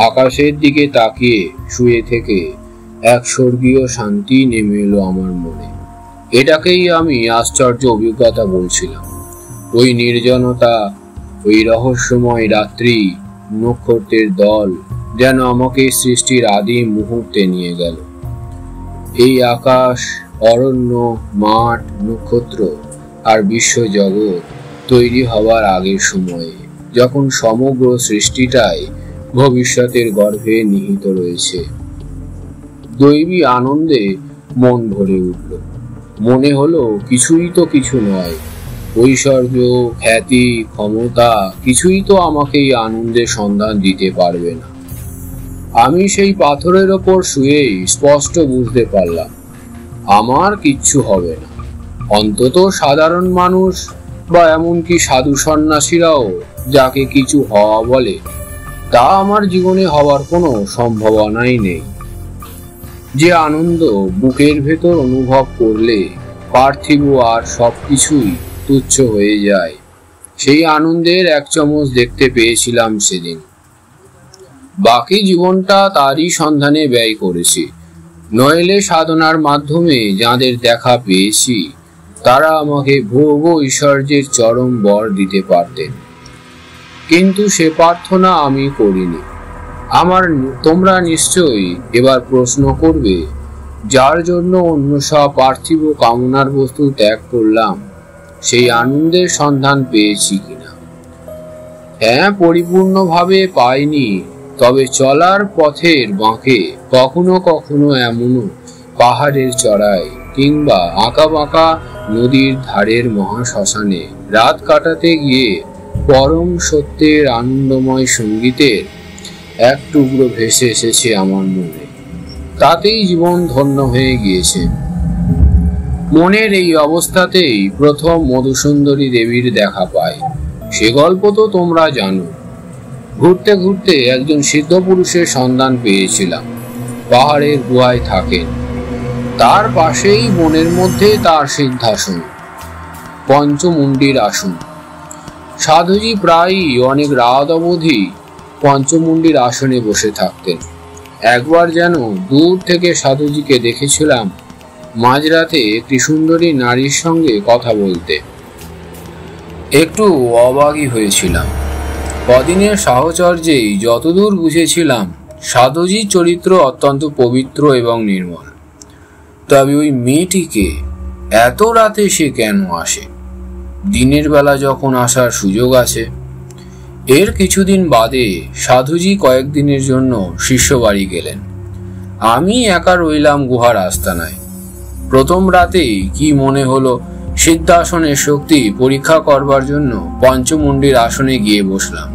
আকাশের দিকে তাকিয়ে শুয়ে থেকে এক স্বর্গীয় শান্তি নেমে এলো আমার মনে। এটাকেই আমি আশ্চর্য অভিজ্ঞতা বলছিলাম। ওই নির্জনতা, ওই রহস্যময় রাত্রি, নক্ষত্রের দল যেন আমাকে সৃষ্টির আদিম মুহূর্তে নিয়ে গেল। এই আকাশ, অরণ্য, মাঠ, নক্ষত্র আর বিশ্বজগৎ তৈরি হওয়ার আগের সময়ে, যখন সমগ্র সৃষ্টিটাই ভবিষ্যতের গর্ভে নিহিত রয়েছে। দৈবী আনন্দে মন ভরে উঠল। মনে হলো কিছুই তো কিছু নয়। ঐশ্বর্য, খ্যাতি, ক্ষমতা কিছুই তো আমাকে এই আনন্দের সন্ধান দিতে পারবে না। আমি সেই পাথরের ওপর শুয়েই স্পষ্ট বুঝতে পারলাম আমার কিচ্ছু হবে না। অন্তত সাধারণ মানুষ বা এমনকি সাধু সন্ন্যাসীরাও যাকে কিছু হওয়া বলে, তা আমার জীবনে হওয়ার কোনো সম্ভাবনাই নেই। যে আনন্দ বুকের ভেতর অনুভব করলে পার্থিব আর সবকিছুই তুচ্ছ হয়ে যায়, সেই আনন্দের এক চামচ দেখতে পেয়েছিলাম সেদিন। বাকি জীবনটা তারই সন্ধানে ব্যয় করেছি। নইলে সাধনার মাধ্যমে যাদের দেখা পেয়েছি তারা আমাকে ভোগ ও ঐশ্বর্যের চরম বর দিতে পারতেন, কিন্তু সে প্রার্থনা আমি করিনি। তোমরা নিশ্চয়ই এবার প্রশ্ন করবে, যার জন্য অন্য সব পার্থিব কামনার বস্তু ত্যাগ করলাম, সেই আনন্দের সন্ধান পেয়েছি কিনা? হ্যাঁ, পরিপূর্ণভাবে পাইনি। তবে চলার পথের বাঁকে কখনো কখনো এমনও পাহাড়ের চড়াই কিংবা আঁকা বাঁকা নদীর ধারের মহাশ্মশানে রাত কাটাতে গিয়ে পরম সত্যের আনন্দময় সঙ্গীতের এক টুকরো ভেসে এসেছে আমার মনে, তাতেই জীবন ধন্য হয়ে গিয়েছে। মনের এই অবস্থাতেই প্রথম মধুসুন্দরী দেবীর দেখা পায়। সে গল্প তো তোমরা জানো। ঘুরতে ঘুরতে একজন সিদ্ধ পুরুষের সন্ধান পেয়েছিলাম। পাহাড়ের গুহায় থাকেন, তার পাশেই বনের মধ্যে তার সিদ্ধাসন, পঞ্চমুণ্ডির আসন। সাধুজি প্রায়ই অনেক রাত অবধি পঞ্চমুণ্ডির আসনে বসে থাকতেন। একবার যেন দূর থেকে সাধুজিকে দেখেছিলাম মাঝরাতে একটি সুন্দরী নারীর সঙ্গে কথা বলতে। একটু অবাকই হয়েছিলাম। কদিনের সাহচর্যেই যতদূর বুঝেছিলাম সাধুজির চরিত্র অত্যন্ত পবিত্র এবং নির্মল। তবে ওই মেয়েটিকে এত রাতে সে কেন আসে? দিনের বেলা যখন আসার সুযোগ আছে। এর কিছুদিন বাদে সাধুজি কয়েকদিনের জন্য শিষ্য বাড়ি গেলেন। আমি একা রইলাম গুহার আস্তানায়। প্রথম রাতেই কি মনে হলো সিদ্ধাসনের শক্তি পরীক্ষা করবার জন্য পঞ্চমুণ্ডির আসনে গিয়ে বসলাম।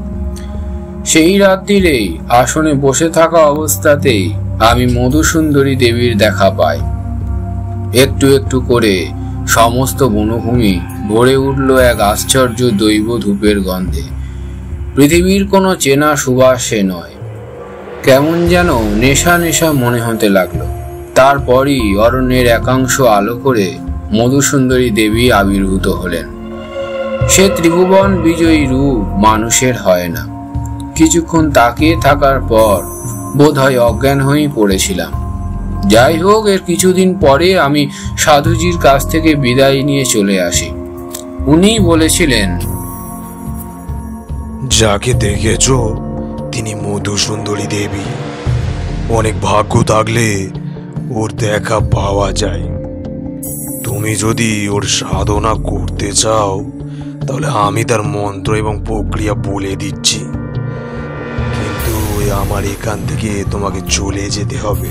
সেই রাত্রিরেই আসনে বসে থাকা অবস্থাতেই আমি মধুসুন্দরী দেবীর দেখা পাই। একটু একটু করে সমস্ত বনভূমি ভরে উঠল এক আশ্চর্য দৈব ধূপের গন্ধে। পৃথিবীর কোনো চেনা সুবাস সে নয়। কেমন যেন নেশা নেশা মনে হতে লাগলো। তারপরই অরণ্যের একাংশ আলো করে মধুসুন্দরী দেবী আবির্ভূত হলেন। সে ত্রিভুবন বিজয়ী রূপ মানুষের হয় না। কিছুক্ষণ তাকিয়ে থাকার পর বোধহয় অজ্ঞান হয়েই পড়েছিলাম। যাই হোক, এর কিছুদিন পরে আমি সাধুজির কাছ থেকে বিদায় নিয়ে চলে আসি। উনি বলেছিলেন,
যাকে দেখেছ তিনি মধুসুন্দরী দেবী। অনেক ভাগ্য থাকলে ওর দেখা পাওয়া যায়। তুমি যদি ওর সাধনা করতে চাও তাহলে আমি তার মন্ত্র এবং প্রক্রিয়া বলে দিচ্ছি, কিন্তু আমার এখান থেকে তোমাকে চলে যেতে হবে।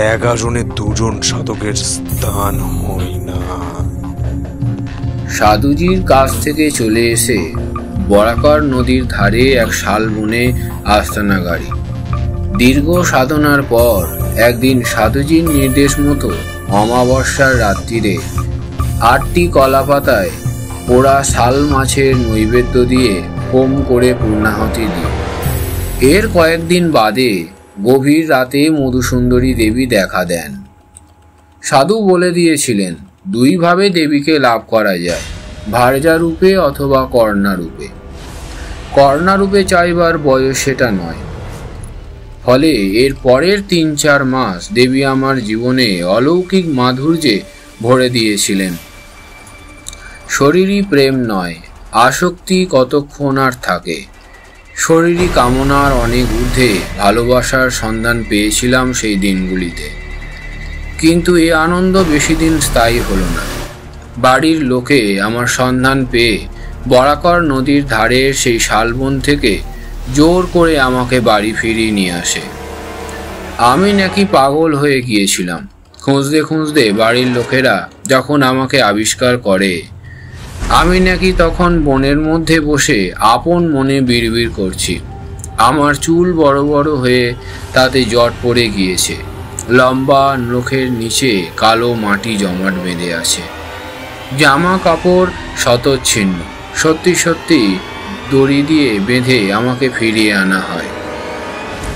এক আসনে দুজন সাধকের স্থান হয় না।
সাধুজির কাছ থেকে চলে এসে বরাকর নদীর ধারে এক শাল বনে আস্তানা গাড়ি। দীর্ঘ সাধনার পর একদিন সাধুজির নির্দেশ মতো অমাবস্যার রাত্রিরে 8টি কলা পাতায় পোড়া শাল মাছের নৈবেদ্য দিয়ে হোম করে পূর্ণাহুতি দিই। এর কয়েকদিন বাদে গভীর রাতে মধুসুন্দরী দেবী দেখা দেন। সাধু বলে দিয়েছিলেন দুইভাবে দেবীকে লাভ করা যায়, ভার্যা রূপে অথবা কর্ণা রূপে। কর্ণা রূপে চাইবার বয়স সেটা নয়। ফলে এর পরের 3-4 মাস দেবী আমার জীবনে অলৌকিক মাধুর্যে ভরে দিয়েছিলেন। শরীরই প্রেম নয়, আসক্তি কতক্ষণ আর থাকে। শরীরী কামনার অনেক ঊর্ধ্বে ভালোবাসার সন্ধান পেয়েছিলাম সেই দিনগুলিতে। কিন্তু এ আনন্দ বেশি দিন স্থায়ী হলো না। বাড়ির লোকে আমার সন্ধান পেয়ে বরাকর নদীর ধারের সেই শালবন থেকে জোর করে আমাকে বাড়ি ফিরিয়ে নিয়ে আসে। আমি নাকি পাগল হয়ে গিয়েছিলাম। খুঁজতে খুঁজতে বাড়ির লোকেরা যখন আমাকে আবিষ্কার করে, আমি নাকি তখন বনের মধ্যে বসে আপন মনে বিড়বিড় করছি। আমার চুল বড় বড় হয়ে তাতে জট পড়ে গিয়েছে। লম্বা নখের নিচে কালো মাটি জমাট বেঁধে আছে। জামা কাপড় শতচ্ছিন্ন। সত্যি সত্যি দড়ি দিয়ে বেঁধে আমাকে ফিরিয়ে আনা হয়।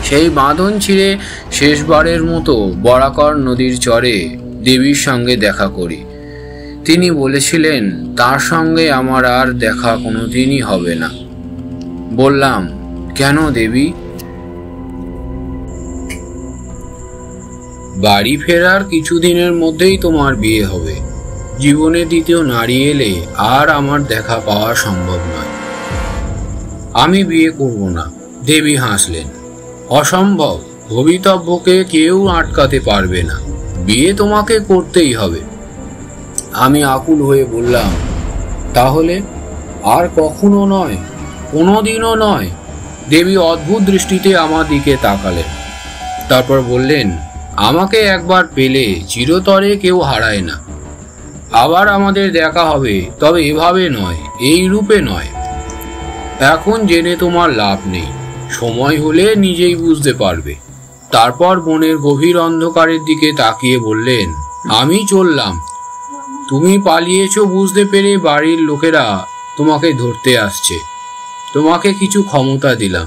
সেই বাঁধন ছিঁড়ে শেষবারের মতো বরাকর নদীর চরে দেবীর সঙ্গে দেখা করি। তিনি বলেছিলেন তার সঙ্গে আমার আর দেখা কোনোদিনই হবে না। বললাম, কেন দেবী? বাড়ি ফেরার কিছুদিনের মধ্যেই তোমার বিয়ে হবে। জীবনে দ্বিতীয় নারী এলে আর আমার দেখা পাওয়া সম্ভব নয়। আমি বিয়ে করব না। দেবী হাসলেন। অসম্ভব, ভবিতব্যকে কেউ আটকাতে পারবে না। বিয়ে তোমাকে করতেই হবে। আমি আকুল হয়ে বললাম, তাহলে? আর কখনো নয়, কোনোদিনও নয়। দেবী অদ্ভুত দৃষ্টিতে আমার দিকে তাকালেন। তারপর বললেন, আমাকে একবার পেলে চিরতরে কেউ হারায় না। আবার আমাদের দেখা হবে, তবে এভাবে নয়, এই রূপে নয়। এখন জেনে তোমার লাভ নেই, সময় হলে নিজেই বুঝতে পারবে। তারপর বনের গভীর অন্ধকারের দিকে তাকিয়ে বললেন, আমি চললাম। তুমি পালিয়েছো বুঝতে পেরে বাড়ির লোকেরা তোমাকে ধরতে আসছে। তোমাকে কিছু ক্ষমতা দিলাম,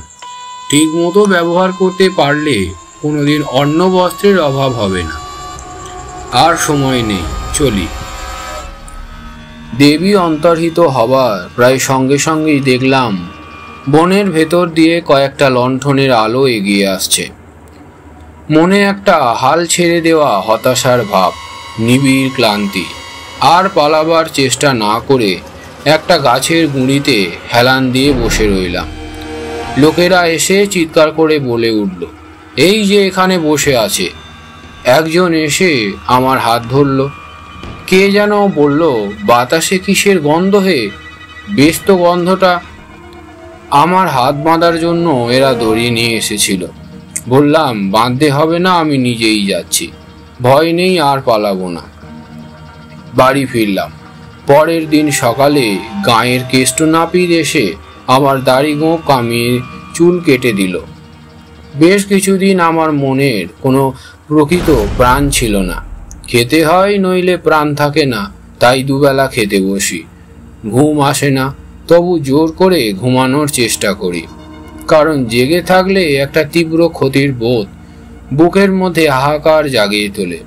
ঠিক মতো ব্যবহার করতে পারলে কোনোদিন অন্ন বস্ত্রের অভাব হবে না। আর সময় নেই, চলি। দেবী অন্তর্হিত হবার প্রায় সঙ্গে সঙ্গেই দেখলাম বনের ভেতর দিয়ে কয়েকটা লণ্ঠনের আলো এগিয়ে আসছে। মনে একটা হাল ছেড়ে দেওয়া হতাশার ভাব, নিবিড় ক্লান্তি। আর পালাবার চেষ্টা না করে একটা গাছের গুঁড়িতে হেলান দিয়ে বসে রইলাম। লোকেরা এসে চিৎকার করে বলে উঠল, এই যে এখানে বসে আছে। একজন এসে আমার হাত ধরল। কে যেন বলল, বাতাসে কিসের গন্ধ হে? বেশ তো গন্ধটা। আমার হাত বাঁধার জন্য এরা দড়ি নিয়ে এসেছিল। বললাম, বাঁধতে হবে না, আমি নিজেই যাচ্ছি, ভয় নেই, আর পালাবো না। বাড়ি ফিরলাম। পরের দিন সকালে গাঁয়ের কেষ্টনাপিত এসে আমার দাড়ি গোঁফ কামিয়ে চুল কেটে দিল। বেশ কিছুদিন আমার মনের কোনো প্রকৃত প্রাণ ছিল না। খেতে হয় নইলে প্রাণ থাকে না, তাই দুবেলা খেতে বসি। ঘুম আসে না, তবু জোর করে ঘুমানোর চেষ্টা করি, কারণ জেগে থাকলে একটা তীব্র ক্ষতির বোধ বুকের মধ্যে হাহাকার জাগিয়ে তোলে।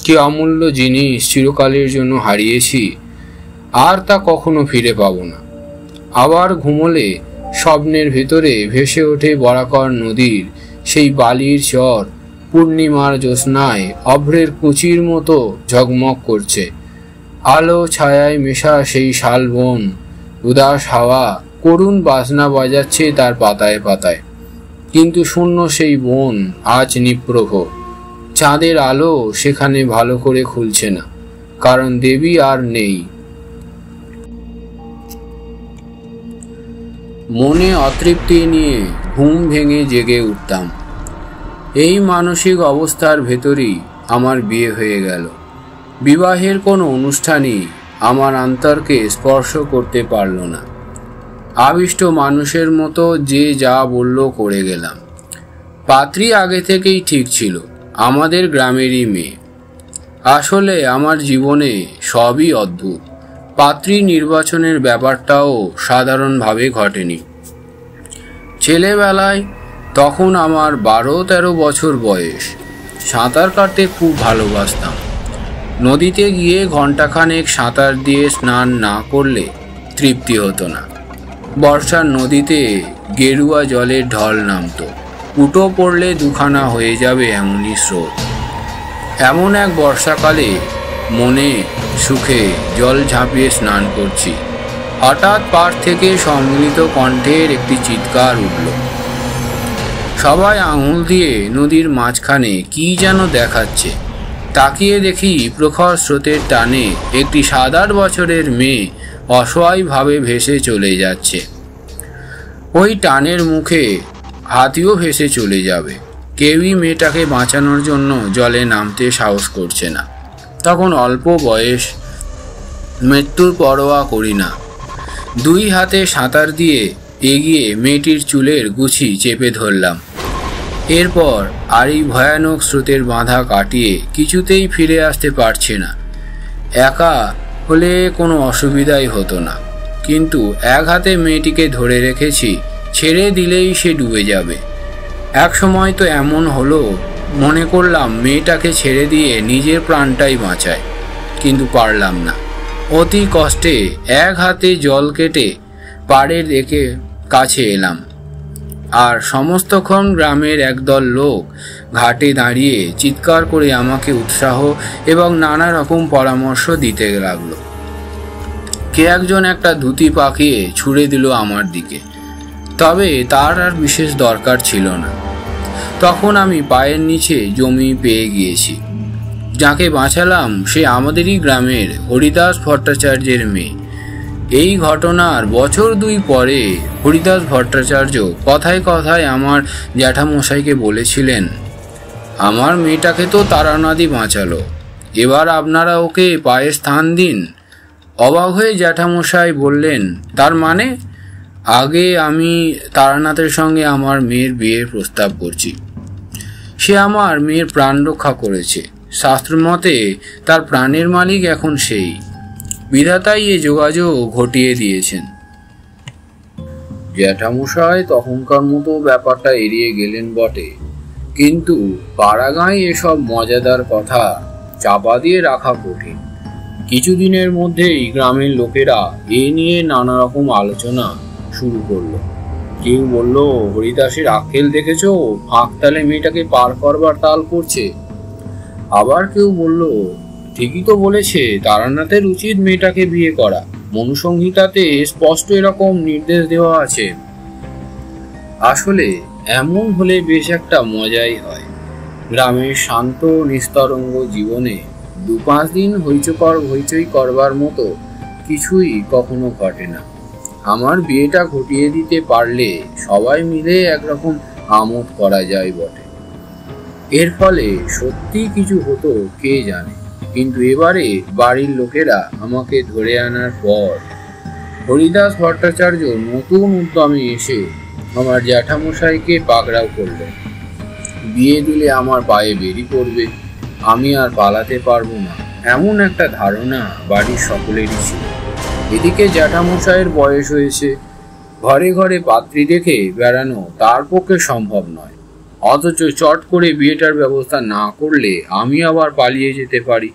কি অমূল্য জিনিস চিরকালের জন্য হারিয়েছি, আর তা কখনো ফিরে পাবো না। আবার ঘুমোলে স্বপ্নের ভেতরে ভেসে ওঠে বরাকর নদীর সেই বালির চর, পূর্ণিমার জ্যোৎস্নায় অভ্রের কুচির মতো ঝকমক করছে। আলো ছায়ায় মেশা সেই শালবন, উদাস হাওয়া করুণ বাজনা বাজাচ্ছে তার পাতায় পাতায়। কিন্তু শূন্য সেই বন আজ নিপ্রভ। চাঁদের আলো সেখানে ভালো করে খুলছে না, কারণ দেবী আর নেই। মনে অতৃপ্তি নিয়ে ঘুম ভেঙে জেগে উঠতাম। এই মানসিক অবস্থার ভেতরই আমার বিয়ে হয়ে গেল। বিবাহের কোনো অনুষ্ঠানই আমার অন্তরকে স্পর্শ করতে পারল না। আবিষ্ট মানুষের মতো যে যা বলল করে গেলাম। পাত্রী আগে থেকেই ঠিক ছিল, আমাদের গ্রামেরই মেয়ে। আসলে আমার জীবনে সবই অদ্ভুত। পাত্রী নির্বাচনের ব্যাপারটাও সাধারণভাবে ঘটেনি। ছেলেবেলায়, তখন আমার 12-13 বছর বয়স, সাঁতার কাটতে খুব ভালোবাসতাম। নদীতে গিয়ে ঘণ্টাখানেক সাঁতার দিয়ে স্নান না করলে তৃপ্তি হতো না। বর্ষার নদীতে গেরুয়া জলের ঢল নামতো, উটো পড়লে দুখানা হয়ে যাবে এমনই স্রোত। এমন এক বর্ষাকালে মনে সুখে জল ঝাঁপিয়ে স্নান করছি, হঠাৎ পার থেকে সম্মিলিত কণ্ঠের একটি চিৎকার উঠল। সবাই আঙুল দিয়ে নদীর মাঝখানে কি যেন দেখাচ্ছে। তাকিয়ে দেখি প্রখর স্রোতের টানে একটি 7-8 বছরের মেয়ে অসহায়ভাবে ভেসে চলে যাচ্ছে। ওই টানের মুখে হাতিও ভেসে চলে যাবে। কেউই মেয়েটাকে বাঁচানোর জন্য জলে নামতে সাহস করছে না। তখন অল্প বয়স, মৃত্যুর পরোয়া করি না। 2 হাতে সাঁতার দিয়ে এগিয়ে মেয়েটির চুলের গুছি চেপে ধরলাম। এরপর আর এই ভয়ানক স্রোতের বাঁধা কাটিয়ে কিছুতেই ফিরে আসতে পারছে না। একা হলে কোনো অসুবিধাই হতো না, কিন্তু এক হাতে মেয়েটিকে ধরে রেখেছি, ছেড়ে দিলেই সে ডুবে যাবে। এক সময় তো এমন হলো, মনে করলাম মেয়েটাকে ছেড়ে দিয়ে নিজের প্রাণটাই বাঁচায়, কিন্তু পারলাম না। অতি কষ্টে এক হাতে জল কেটে পাড়ের কাছে এলাম, আর সমস্তক্ষণ গ্রামের একদল লোক ঘাটে দাঁড়িয়ে চিৎকার করে আমাকে উৎসাহ এবং নানা রকম পরামর্শ দিতে লাগলো। কে একজন একটা ধুতি পাকিয়ে ছুঁড়ে দিল আমার দিকে, তবে তার আর বিশেষ দরকার ছিল না। তখন আমি পায়ের নিচে জমি পেয়ে গিয়েছি। যাকে বাঁচালাম সে আমাদেরই গ্রামের হরিদাস ভট্টাচার্যের মেয়ে। এই ঘটনার বছর 2 পরে হরিদাস ভট্টাচার্য কথায় কথায় আমার জ্যাঠামশাইকে বলেছিলেন, আমার মেয়েটাকে তো তারানাদি বাঁচালো, এবার আপনারা ওকে পায়ে স্থান দিন। অবাক হয়ে জ্যাঠামশাই বললেন, তার মানে? আগে আমি তারানাথের সঙ্গে আমার মেয়ের বিয়ের প্রস্তাব করছি। সে আমার মেয়ের প্রাণ রক্ষা করেছে। শাস্ত্র মতে তার প্রাণের মালিক এখন সেই। বিধাতাই এ যোগাযোগ ঘটিয়ে দিয়েছেন। জ্যাঠামশাই তখনকার মতো ব্যাপারটা এড়িয়ে গেলেন বটে, কিন্তু পাড়াগাঁয়ে এসব মজাদার কথা চাপা দিয়ে রাখা কঠিন। কিছুদিনের মধ্যেই গ্রামের লোকেরা এ নিয়ে নানা রকম আলোচনা শুরু করলো। কেউ বলল, হরিদাসের আক্কেল দেখেছো, ফাঁক তালে মেয়েটাকে পার করবার তাল করছে। আবার কেউ বলল, ঠিকই তো বলেছে, তারানাথের উচিত মেয়েটাকে বিয়ে করা, মনুসংহিতাতে স্পষ্ট এরকম নির্দেশ দেওয়া আছে। আসলে এমন হলে বেশ একটা মজাই হয়। গ্রামের শান্ত নিস্তরঙ্গ জীবনে 2-5 দিন হইচই করবার মতো কিছুই কখনো ঘটে না। আমার বিয়েটা ঘটিয়ে দিতে পারলে সবাই মিলে একরকম আমোদ করা যায় বটে। এর ফলে সত্যি কিছু হতো কে জানে। কিন্তু এবারে বাড়ির লোকেরা আমাকে ধরে আনার পর হরিদাস ভট্টাচার্য নতুন উদ্যমে এসে আমার জ্যাঠামশাইকে পাকড়াও করলেন। বিয়ে দিলে আমার পায়ে বেরি পড়বে, আমি আর পালাতে পারবো না, এমন একটা ধারণা বাড়ির সকলেরই ছিল। এদিকে জ্যাঠামশাইয়ের বয়স হয়েছে, ঘরে ঘরে পাত্রী দেখে বেড়ানো তার পক্ষে সম্ভব নয়। অথচ চট করে বিয়েটার ব্যবস্থা না করলে আমি আবার পালিয়ে যেতে পারি।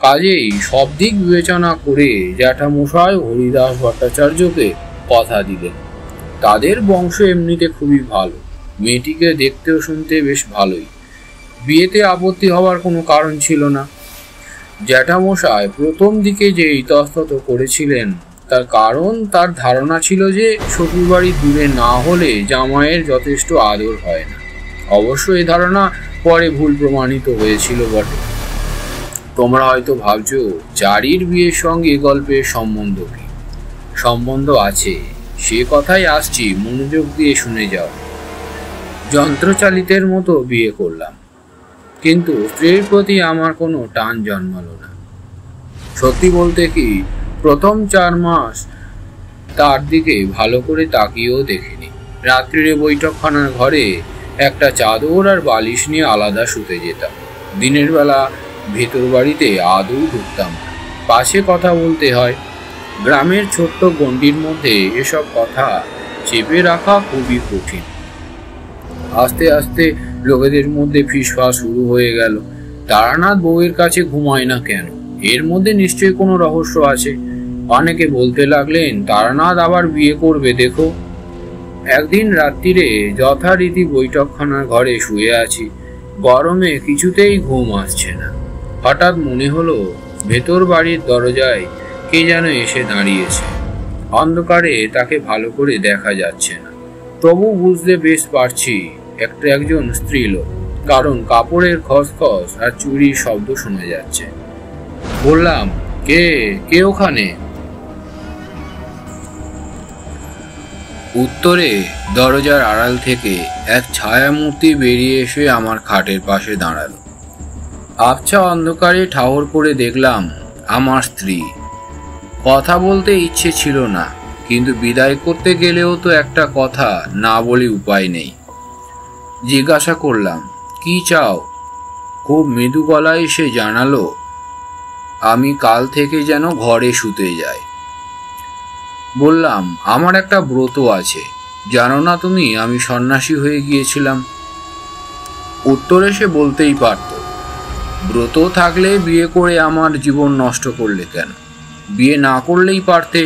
কাজেই সব দিক বিবেচনা করে জ্যাঠামশাই হরিদাস ভট্টাচার্যকে কথা দিলেন। তাদের বংশ এমনিতে খুবই ভালো, মেয়েটিকে দেখতেও শুনতে বেশ ভালোই। বিয়েতে আপত্তি হওয়ার কোনো কারণ ছিল না। জ্যাঠামশাই প্রথম দিকে যে ইতস্তত করেছিলেন তার কারণ তার ধারণা ছিল যে শ্বশুরবাড়ি দূরে না হলে জামাইয়ের যথেষ্ট আদর হয় না। অবশ্য এই ধারণা পরে ভুল প্রমাণিত হয়েছিল বটে। তোমরা হয়তো ভাবছো চারির বিয়ের সঙ্গে গল্পের সম্বন্ধ কি? সম্বন্ধ আছে, সে কথাই আসছি, মনোযোগ দিয়ে শুনে যাও। যন্ত্রচালিতের মতো বিয়ে করলাম, কিন্তু স্ত্রীর প্রতি আমার কোনো টান জন্মালো না। সত্যি বলতে কি, প্রথম 4 মাস তার দিকে ভালো করে তাকিয়েও দেখিনি। রাত্রিরে বৈঠকখানার ঘরে একটা চাদর আর বালিশ নিয়ে আলাদা শুতে যেতাম। দিনের বেলা ভেতর বাড়িতে আদৌ ঢুকতাম না, পাশে কথা বলতে হয়। গ্রামের ছোট্ট গণ্ডির মধ্যে এসব কথা চেপে রাখা খুবই কঠিন। আস্তে আস্তে লোকেদের মধ্যে ফিসফাস শুরু হয়ে গেল, তারানাথ বউয়ের কাছে ঘুমায় না কেন? এর মধ্যে নিশ্চয়ই কোনো রহস্য আছে। অনেকে বলতে লাগলেন, তারানাথ আবার বিয়ে করবে দেখো। একদিন রাত্রিরে যথারীতি বৈঠকখানার ঘরে শুয়ে আছি, গরমে কিছুতেই ঘুম আসছে না। হঠাৎ মনে হলো ভেতর বাড়ির দরজায় কে যেন এসে দাঁড়িয়েছে। অন্ধকারে তাকে ভালো করে দেখা যাচ্ছে না, তবু বুঝতে বেশ পারছি একজন স্ত্রীলোক, কারণ কাপড়ের খসখস আর চুরির শব্দ শোনা যাচ্ছে। বললাম, কে ওখানে? উত্তরে দরজার আড়াল থেকে এক ছায়ামূর্তি বেরিয়ে এসে আমার খাটের পাশে দাঁড়ালো। আবছা অন্ধকারে ঠাহর করে দেখলাম আমার স্ত্রী। কথা বলতে ইচ্ছে ছিল না, কিন্তু বিদায় করতে গেলেও তো একটা কথা না বলে উপায় নেই। জিজ্ঞাসা করলাম, কি চাও? খুব মৃদু গলায় সে জানালো, আমি কাল থেকে যেন ঘরে শুতে যাই। বললাম, আমার একটা ব্রত আছে, জানো না তুমি আমি সন্ন্যাসী হয়ে গিয়েছিলাম। উত্তরে সে বলতেই পারত, ব্রত থাকলে বিয়ে করে আমার জীবন নষ্ট করলে কেন? বিয়ে না করলেই পারতে।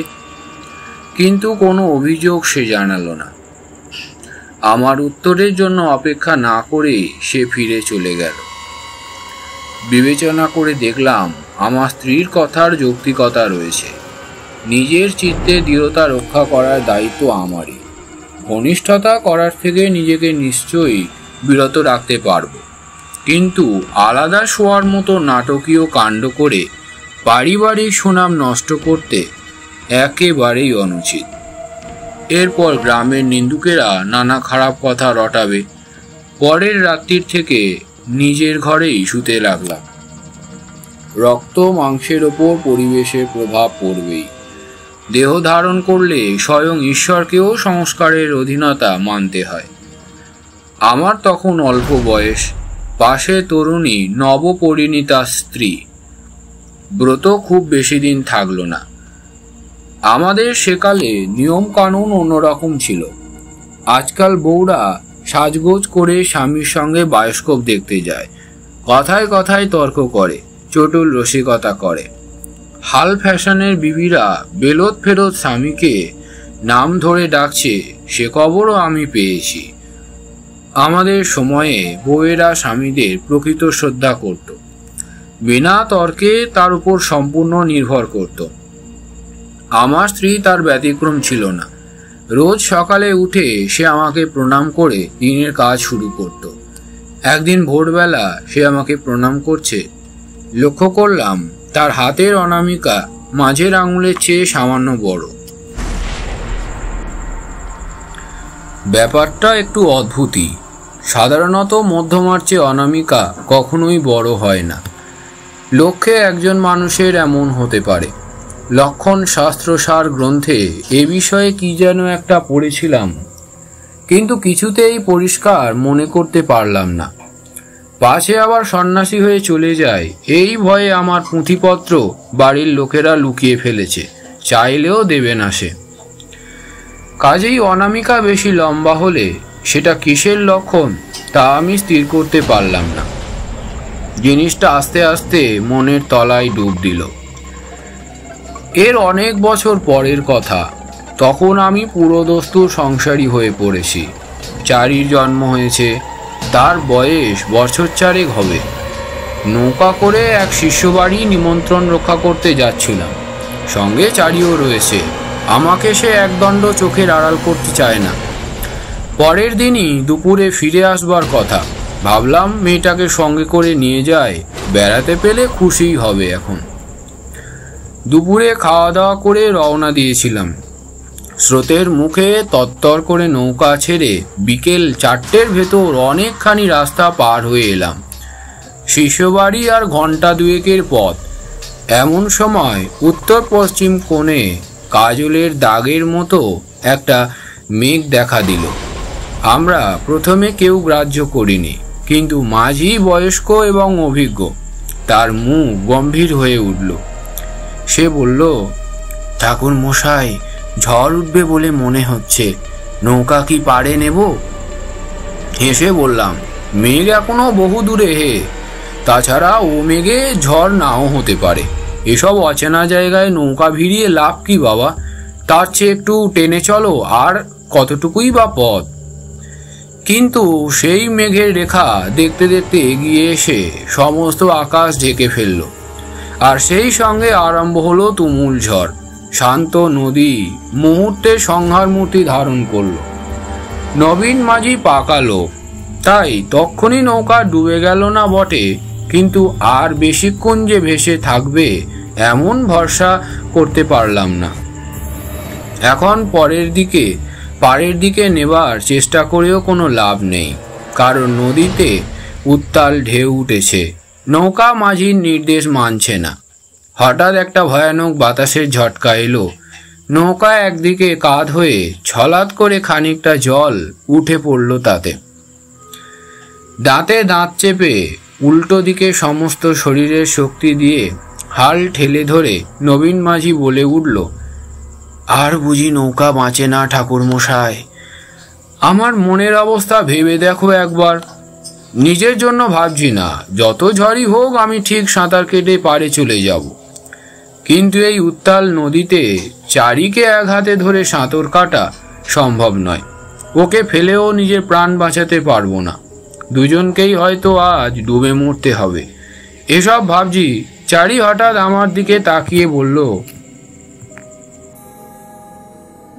কিন্তু কোনো অভিযোগ সে জানালো না। আমার উত্তরের জন্য অপেক্ষা না করে সে ফিরে চলে গেল। বিবেচনা করে দেখলাম আমার স্ত্রীর কথার যৌক্তিকতা রয়েছে। নিজের চিত্তে দৃঢ়তা রক্ষা করার দায়িত্ব আমারই। ঘনিষ্ঠতা করার থেকে নিজেকে নিশ্চয়ই বিরত রাখতে পারব, কিন্তু আলাদা শোয়ার মতো নাটকীয় কাণ্ড করে পারিবারিক সুনাম নষ্ট করতে একেবারেই অনুচিত। এরপর গ্রামের নিন্দুকেরা নানা খারাপ কথা রটাবে। পরের রাত্রির থেকে নিজের ঘরেই শুতে লাগলাম। রক্ত মাংসের ওপর পরিবেশের প্রভাব পড়বেই। দেহ ধারণ করলে স্বয়ং ঈশ্বরকেও সংস্কারের অধীনতা মানতে হয়। আমার তখন অল্প বয়স, পাশে তরুণী নবপরিণীতা স্ত্রী। ব্রত খুব বেশি দিন থাকলো না। আমাদের সেকালে নিয়ম কানুন অন্যরকম ছিল। আজকাল বউরা সাজগোজ করে স্বামীর সঙ্গে বায়োস্কোপ দেখতে যায়, কথায় কথায় তর্ক করে, চটুল রসিকতা করে। হাল ফ্যাশনের বিবিরা বেলত ফেরত স্বামীকে নাম ধরে ডাকছে, সে খবরও আমি পেয়েছি। আমাদের সময়ে বউয়েরা স্বামীদের প্রকৃত শ্রদ্ধা করত, বিনা তর্কে তার উপর সম্পূর্ণ নির্ভর করত। আমার স্ত্রী তার ব্যতিক্রম ছিল না। রোজ সকালে উঠে সে আমাকে প্রণাম করে দিনের কাজ শুরু করত। একদিন ভোরবেলা সে আমাকে প্রণাম করছে, লক্ষ্য করলাম তার হাতের অনামিকা মাঝের আঙুলের চেয়ে সামান্য বড়। ব্যাপারটা একটু অদ্ভুতই। সাধারণত মধ্যমার চেয়ে অনামিকা কখনোই বড় হয় না। লক্ষ্যে একজন মানুষের এমন হতে পারে। লক্ষণ শাস্ত্রসার গ্রন্থে এ বিষয়ে কি যেন একটা পড়েছিলাম, কিন্তু কিছুতেই পরিষ্কার মনে করতে পারলাম না। পাছে আবার সন্ন্যাসী হয়ে চলে যায় এই ভয়ে আমার পুঁথিপত্র বাড়ির লোকেরা লুকিয়ে ফেলেছে, চাইলেও দেবে না সে। কাজেই অনামিকা বেশি লম্বা হলে সেটা কিসের লক্ষণ তা আমি স্থির করতে পারলাম না। জিনিসটা আস্তে আস্তে মনের তলায় ডুব দিল। এর অনেক বছর পরের কথা। তখন আমি পুরোদস্তুর সংসারী হয়ে পড়েছি। চারির জন্ম হয়েছে, তার বয়স বছর 4 হবে। নৌকা করে এক শিষ্যবাড়ি নিমন্ত্রণ রক্ষা করতে যাচ্ছিলাম, সঙ্গে চারিও রয়েছে। আমাকে সে একদণ্ড চোখের আড়াল করতে চায় না। পরের দিনই দুপুরে ফিরে আসবার কথা। ভাবলাম মেয়েটাকে সঙ্গে করে নিয়ে যায়, বেড়াতে পেলে খুশিই হবে। এখন দুপুরে খাওয়া দাওয়া করে রওনা দিয়েছিলাম। স্রোতের মুখে তত্তর করে নৌকা ছেড়ে বিকেল 4টের ভেতর অনেকখানি রাস্তা পার হয়ে এলাম। শিষ্যবাড়ি আর ঘন্টা 2 পথ। এমন সময় উত্তর পশ্চিম কোণে কাজলের দাগের মতো একটা মেঘ দেখা দিল। আমরা প্রথমে কেউ গ্রাহ্য করিনি, কিন্তু মাঝি বয়স্ক এবং অভিজ্ঞ, তার মুখ গম্ভীর হয়ে উঠল। সে বলল, ঠাকুর মশাই, ঝড় উঠবে বলে মনে হচ্ছে, নৌকা কি পাড়ে নেব? হেসে বললাম, মেঘ এখনো বহু দূরে হে। তাছাড়া ও মেঘে ঝড় নাও হতে পারে। এসব অচেনা জায়গায় নৌকা ভিড়িয়ে লাভ কি বাবা? তার চেয়ে একটু টেনে চলো, আর কতটুকুই বা পথ। কিন্তু সেই মেঘের রেখা দেখতে দেখতে এগিয়ে এসে সমস্ত আকাশ ঢেকে ফেলল, আর সেই সঙ্গে আরম্ভ হলো তুমুল ঝড়। শান্ত নদী মুহূর্তে সংহার মূর্তি ধারণ করল। নবীন মাঝি পাকা লোক, তাই তক্ষুনি নৌকা ডুবে গেল না বটে, কিন্তু আর বেশিক্ষণ যে ভেসে থাকবে এমন ভরসা করতে পারলাম না। এখন পাড়ের দিকে নেবার চেষ্টা করেও কোনো লাভ নেই, কারণ নদীতে উত্তাল ঢেউ উঠেছে। নৌকা মাঝির নির্দেশ মানছে না। হঠাৎ একটা ভয়ানক বাতাসের ঝটকা এলো। নৌকা একদিকে কাত হয়ে ছলাৎ করে খানিকটা জল উঠে পড়ল তাতে। দাঁতে দাঁত চেপে উল্টো দিকে সমস্ত শরীরের শক্তি দিয়ে হাল ঠেলে ধরে নবীন মাঝি বলে উঠল, আর বুঝি নৌকা বাঁচে না ঠাকুর মশাই? আমার মনের অবস্থা ভেবে দেখো একবার। নিজের জন্য ভাবছি না, যত ঝড়ই হোক আমি ঠিক সাঁতার কেটে পাড়ে চলে যাব। কিন্তু এই উত্তাল নদীতে চারিকে এক হাতে ধরে সাঁতার কাটা সম্ভব নয়। ওকে ফেলেও নিজের প্রাণ বাঁচাতে পারবো না। দুজনকেই হয়তো আজ ডুবে মরতে হবে। এসব ভাবছি, চারি হঠাৎ আমার দিকে তাকিয়ে বলল,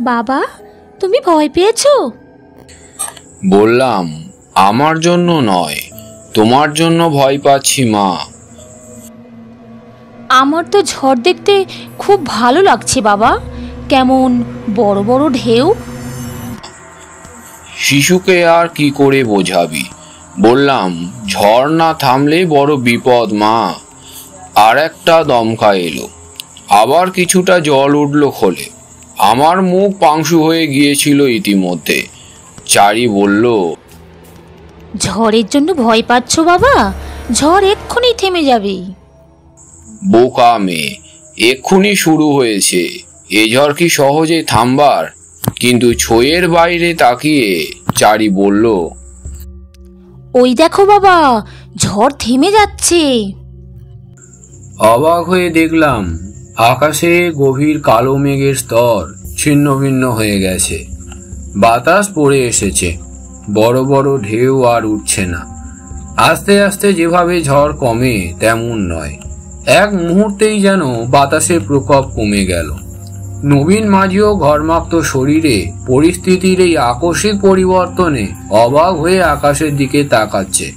বাবা, তুমি ভয় পেয়েছো?
বললাম, আমার জন্য নয়, তোমার জন্য ভয় পাচ্ছি মা।
আমার তো ঝড় দেখতে খুব ভালো লাগছে বাবা। কেমন বড় বড় ঢেউ।
শিশুকে আর কি করে বোঝাবি? বললাম, ঝড় না থামলে বড় বিপদ মা। আর একটা দমকা এলো, আবার কিছুটা জল উঠল খোলে। আমার মুখ পাংশু হয়ে গিয়েছিল ইতিমধ্যে। চারি বলল,
ঝড়ের জন্য ভয় পাচ্ছ বাবা? ঝড় এক্ষুনি থেমে যাবে।
বোকা মেয়ে, এক্ষুনি শুরু হয়েছে, এ ঝড় কি সহজে থামবার? কিন্তু ছইয়ের বাইরে তাকিয়ে চারি বলল,
ওই দেখো বাবা, ঝড় থেমে যাচ্ছে।
অবাক হয়ে দেখলাম আকাশে গভীর কালো মেঘের স্তর ছিন্ন ভিন্ন হয়ে গেছে। বাতাস পড়ে এসেছে, বড় বড় ঢেউ আর উঠছে না। আস্তে আস্তে যেভাবে ঝড় কমে তেমন নয়, এক মুহূর্তেই যেন বাতাসের প্রকোপ কমে গেল। নবীন মাঝিও ঘর্মাক্ত শরীরে পরিস্থিতির এই আকস্মিক পরিবর্তনে অবাক হয়ে আকাশের দিকে তাকাচ্ছে।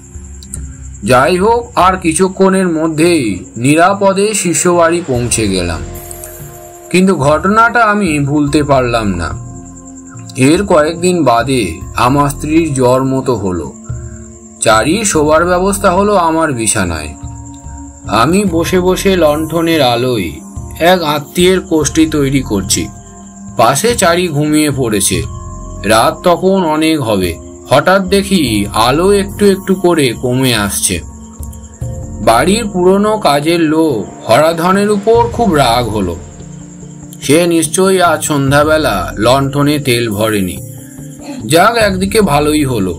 যাই হোক, আর কিছুক্ষণের মধ্যেই নিরাপদে শিষ্যবাড়ি পৌঁছে গেলাম। কিন্তু ঘটনাটা আমি ভুলতে পারলাম না। এর কয়েকদিন বাদে আমার স্ত্রীর জ্বর মতো হলো। চারির শোবার ব্যবস্থা হলো আমার বিছানায়। আমি বসে বসে লণ্ঠনের আলোয় এক আত্মীয়ের কোষ্ঠী তৈরি করছি। পাশে চারি ঘুমিয়ে পড়েছে। রাত তখন অনেক হবে। হঠাৎ দেখি আলো একটু একটু করে কমে আসছে। বাড়ির পুরনো কাজের লোক হরাধনের উপর খুব রাগ হলো। সে নিশ্চয়ই আজ সন্ধ্যাবেলা লণ্ঠনে তেল ভরেনি। যাক, একদিকে ভালোই হলো,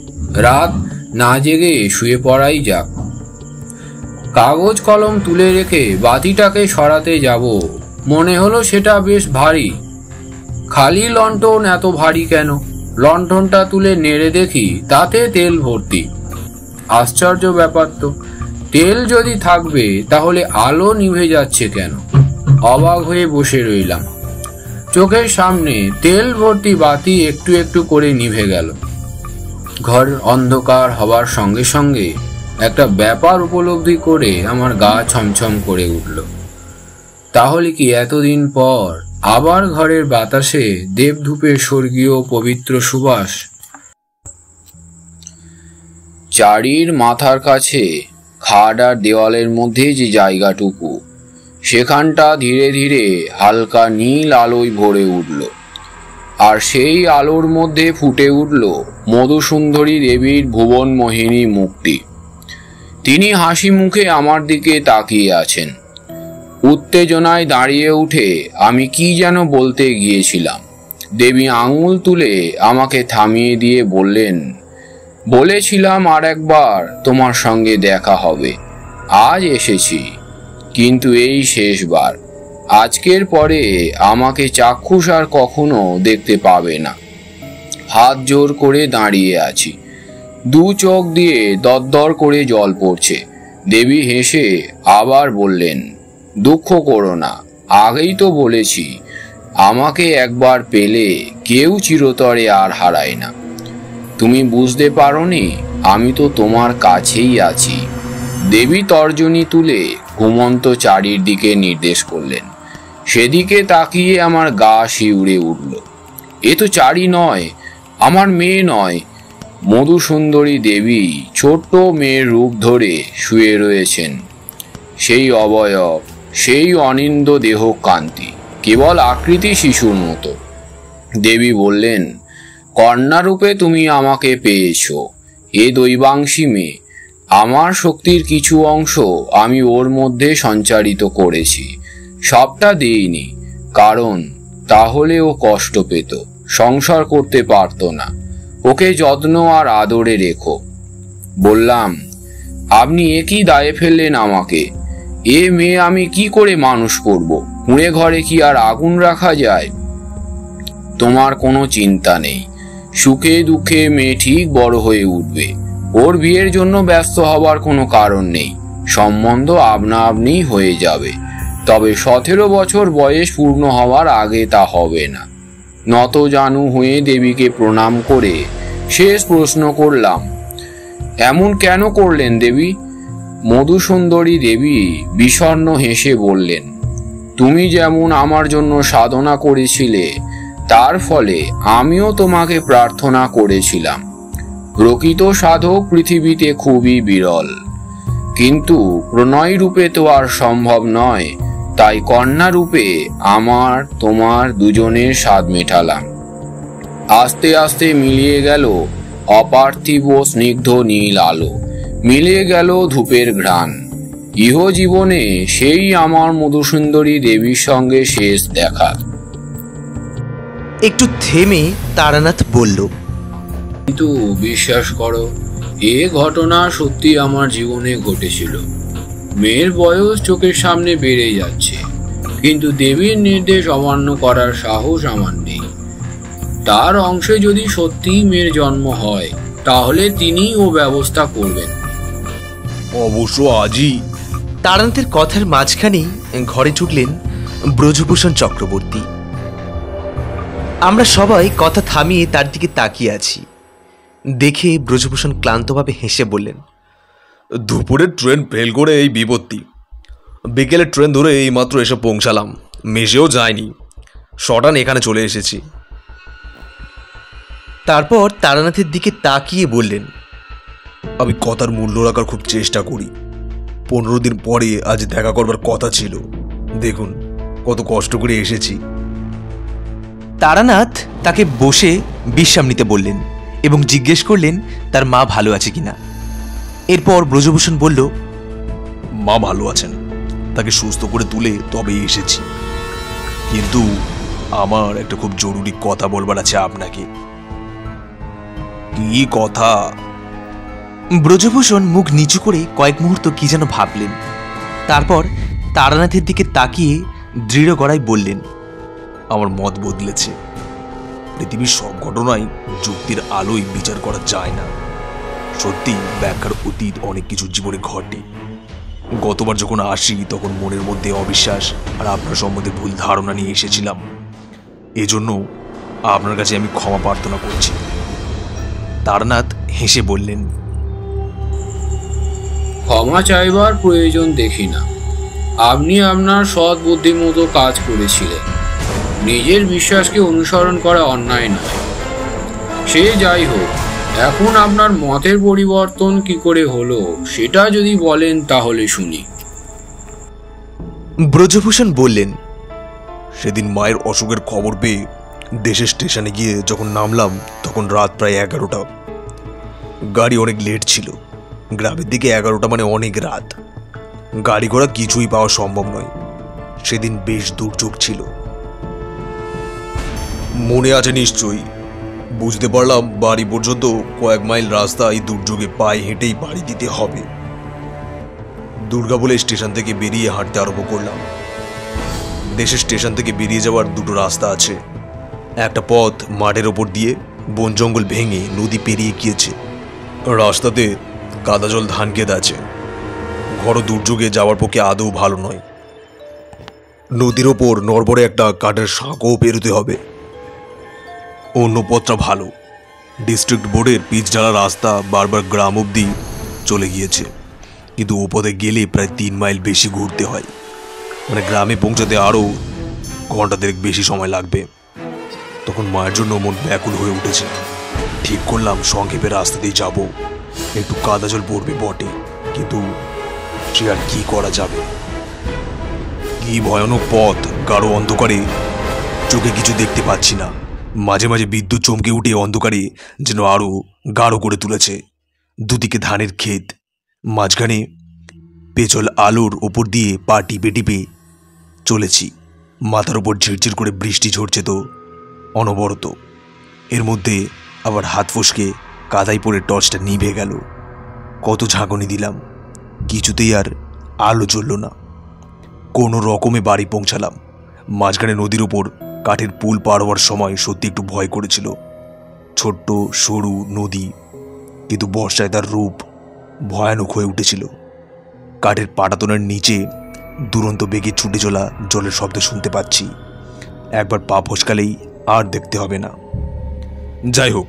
রাত না জেগে শুয়ে পড়াই যাক। কাগজ কলম তুলে রেখে বাতিটাকে সরাতে যাব, মনে হলো সেটা বেশ ভারী। খালি লণ্ঠন এত ভারী কেন? লণ্ঠনটা তুলে নেড়ে দেখি তাতে তেল ভর্তি। আশ্চর্য ব্যাপার তো, তেল যদি থাকবে তাহলে আলো নিভে যাচ্ছে কেন? অবাক হয়ে বসে রইলাম। চোখের সামনে তেল ভর্তি বাতি একটু একটু করে নিভে গেল। ঘর অন্ধকার হবার সঙ্গে সঙ্গে একটা ব্যাপার উপলব্ধি করে আমার গা ছমছম করে উঠল। তাহলে কি এতদিন পর আবার ঘরের বাতাসে দেবধূপের স্বর্গীয় পবিত্র সুবাস? চারির মাথার কাছে খাট আর দেওয়ালের মধ্যে যে জায়গাটুকু, সেখানটা ধীরে ধীরে হালকা নীল আলোয় ভরে উঠল। আর সেই আলোর মধ্যে ফুটে উঠল মধুসুন্দরী দেবীর ভুবন মোহিনী মুখটি। তিনি হাসি মুখে আমার দিকে তাকিয়ে আছেন। উত্তেজনায় দাঁড়িয়ে উঠে আমি কি যেন বলতে গিয়েছিলাম। দেবী আঙুল তুলে আমাকে থামিয়ে দিয়ে বললেন, বলেছিলাম আর একবার তোমার সঙ্গে দেখা হবে, আজ এসেছি, কিন্তু এই শেষবার। আজকের পরে আমাকে চাক্ষুষ আর কখনো দেখতে পাবে না। হাত জোর করে দাঁড়িয়ে আছি, দু চোখ দিয়ে দরদর করে জল পড়ছে। দেবী হেসে আবার বললেন, দুঃখ করো না, আগেই তো বলেছি, আমাকে একবার পেলে কেউ চিরতরে আর হারায় না। তুমি বুঝতে পারোনি, আমি তো তোমার কাছেই আছি। দেবী তর্জনী তুলে ঘুমন্ত চারির দিকে নির্দেশ করলেন। সেদিকে তাকিয়ে আমার গা শিউরে উঠল। এ তো চারি নয়, আমার মেয়ে নয়। মধুসুন্দরী দেবী ছোট্ট মেয়ের রূপ ধরে শুয়ে রয়েছেন। সেই অবয়ব, সেই অনিন্দ দেহ কান্তি, কেবল আকৃতি শিশুর মতো। দেবী বললেন, কন্যারূপে তুমি আমাকে পেয়েছ। এ দৈবাংশী মেয়ে, আমার শক্তির কিছু অংশ আমি ওর মধ্যে সঞ্চারিত করেছি, সবটা দেইনি, কারণ তাহলে ও কষ্ট পেত, সংসার করতে পারত না। ওকে যত্ন আর আদরে রেখো। বললাম, আপনি একই দায়ে ফেললেন আমাকে। এ মেয়ে আমি কি করে মানুষ করব? কুঁড়ে ঘরে কি আর আগুন রাখা যায়? তোমার কোনো চিন্তা নেই, সুখে দুঃখে মেয়ে ঠিক বড় হয়ে উঠবে। ওর বিয়ের জন্য ব্যস্ত হবার কোনো কারণ নেই, সম্বন্ধ আপনা আপনি হয়ে যাবে। তবে 17 বছর বয়স পূর্ণ হওয়ার আগে তা হবে না। নত জানু হয়ে দেবীকে প্রণাম করে শেষ প্রশ্ন করলাম, এমন কেন করলেন দেবী? মধুসুন্দরী দেবী বিষণ্ণ হেসে বললেন, তুমি যেমন আমার জন্য সাধনা করেছিলে, তার ফলে আমিও তোমাকে প্রার্থনা করেছিলাম। প্রকৃত সাধক পৃথিবীতে খুবই বিরল, কিন্তু প্রণয় রূপে তো আর সম্ভব নয়। তাই কন্যা রূপে আমার তোমার দুজনের স্বাদ মেটালাম। আস্তে আস্তে মিলিয়ে গেল অপার্থিব স্নিগ্ধ নীল আলো, মিলিয়ে গেল ধূপের ঘ্রাণ। ইহ জীবনে সেই আমার মধুসুন্দরী দেবীর সঙ্গে শেষ দেখা।
একটু থেমে তারানাথ বলল,
কিন্তু বিশ্বাস করো, এ ঘটনা সত্যি আমার জীবনে ঘটেছিল। মেয়ের বয়স চোখের সামনে বেড়ে যাচ্ছে, কিন্তু দেবীর নির্দেশ অমান্য করার সাহস আমার নেই। তার অংশে যদি সত্যিই মেয়ের জন্ম হয়, তাহলে তিনিই ও ব্যবস্থা করবেন।
অবশ্য আজই।
তারানাথের কথার মাঝখানেই ঘরে ঢুকলেন ব্রজভূষণ চক্রবর্তী। আমরা সবাই কথা থামিয়ে তার দিকে তাকিয়ে আছি। দেখে ব্রজভূষণ ক্লান্তভাবে হেসে বললেন,
দুপুরে ট্রেন ফেল করে এই বিপত্তি। বিকেলে ট্রেন ধরে এইমাত্র এসে পৌঁছালাম, মেশেও যায়নি, সটান এখানে চলে এসেছি।
তারপর তারানাথের দিকে তাকিয়ে বললেন,
আমি কথার মূল্য রাখার খুব চেষ্টা করি। 15 দিন পরে আজ দেখা করবার কথা ছিল, দেখুন কত কষ্ট করে এসেছি।
তারানাথ তাকে বসে বিশ্রাম নিতে বললেন এবং জিজ্ঞেস করলেন তার মা ভালো আছে কিনা। এরপর ব্রজভূষণ বলল,
মা ভালো আছেন, তাকে সুস্থ করে তুলে তবে এসেছি। কিন্তু আমার একটা খুব জরুরি কথা বলবার আছে আপনাকে। কি কথা?
ব্রজভূষণ মুখ নিচু করে কয়েক মুহূর্ত কি যেন ভাবলেন। তারপর তারানাথের দিকে তাকিয়ে দৃঢ় গলায় বললেন,
আমার মত বদলেছে। পৃথিবীর সব ঘটনাই যুক্তির আলোয় বিচার করা যায় না। সত্যি ব্যাখ্যার অতীত অনেক কিছু জীবনে ঘটে। গতবার যখন আসি তখন মনের মধ্যে অবিশ্বাস আর আপনার সম্বন্ধে ভুল ধারণা নিয়ে এসেছিলাম। এজন্য আপনার কাছে আমি ক্ষমা প্রার্থনা করছি।
তারানাথ হেসে বললেন,
ক্ষমা চাইবার প্রয়োজন দেখি না। আপনি আপনার সৎ বুদ্ধির মতো কাজ করেছিলেন। নিজের বিশ্বাসকে অনুসরণ করা অন্যায় নয়। সে যাই হোক, এখন আপনার মতের পরিবর্তন কি করে হলো সেটা যদি বলেন তাহলে শুনি।
ব্রজভূষণ বললেন,
সেদিন মায়ের অসুখের খবর পেয়ে দেশের স্টেশনে গিয়ে যখন নামলাম তখন রাত প্রায় 11টা। গাড়ি অনেক লেট ছিল। গ্রামের দিকে 11টা মানে অনেক রাত। গাড়ি ঘোড়া কিছুই পাওয়া সম্ভব নয়। সেদিন বেশ দুর্যোগ ছিল। মনে আছে নিশ্চয়ই। বুঝতে পারলাম বাড়ি পর্যন্ত কয়েক মাইল রাস্তা এই দুর্যোগে পায়ে হেঁটেই বাড়ি দিতে হবে। দুর্গা বলে স্টেশন থেকে বেরিয়ে হাঁটতে আরম্ভ করলাম। দেশের স্টেশন থেকে বেরিয়ে যাওয়ার দুটো রাস্তা আছে। একটা পথ মাঠের ওপর দিয়ে বন জঙ্গল ভেঙে নদী পেরিয়ে গিয়েছে। রাস্তাতে কাদা জল ধান ক্ষেত আছে। ঘর দুর্যোগে যাওয়ার পক্ষে আদৌ ভালো নয়। নদীর ওপর নড়বড়ে একটা কাঠের সাঁকোও পেরোতে হবে। অন্য পথটা ভালো। ডিস্ট্রিক্ট বোর্ডের পিচ ঢালা রাস্তা বারবার গ্রাম অবধি চলে গিয়েছে, কিন্তু ও পথে গেলে প্রায় 3 মাইল বেশি ঘুরতে হয়। মানে গ্রামে পৌঁছাতে আরও ঘন্টা দেড়েক বেশি সময় লাগবে। তখন মায়ের জন্য মন ব্যাকুল হয়ে উঠেছে। ঠিক করলাম সংক্ষেপে রাস্তা দিয়ে যাব। একটু কাদা জল পড়বে বটে, কিন্তু সে আর কি করা যাবে। কি ভয়ানক পথ! গাঢ় অন্ধকারে চোখে কিছু দেখতে পাচ্ছি না। মাঝে মাঝে বিদ্যুৎ চমকে উঠে অন্ধকারে যেন আরো গাঢ় করে তুলেছে। দুদিকে ধানের ক্ষেত, মাঝখানে পেছল আলোর ওপর দিয়ে পা টিপে টিপে চলেছি। মাথার ওপর ঝিরঝির করে বৃষ্টি ঝরছে তো অনবরত। এর মধ্যে আবার হাত ফসকে কাদায় পড়ে টর্চটা নিভে গেল। কত ঝাঁকুনি দিলাম, কিছুতেই আর আলো জ্বলল না। কোনো রকমে বাড়ি পৌঁছালাম। মাঝখানে নদীর ওপর কাঠের পুল পার হওয়ার সময় সত্যি একটু ভয় করেছিল। ছোট্ট সরু নদী, কিন্তু বর্ষায় তার রূপ ভয়ানক হয়ে উঠেছিল। কাঠের পাটাতনের নিচে দুরন্ত বেগে ছুটে চলা জলের শব্দ শুনতে পাচ্ছি। একবার পা ফসকালেই আর দেখতে হবে না। যাই হোক,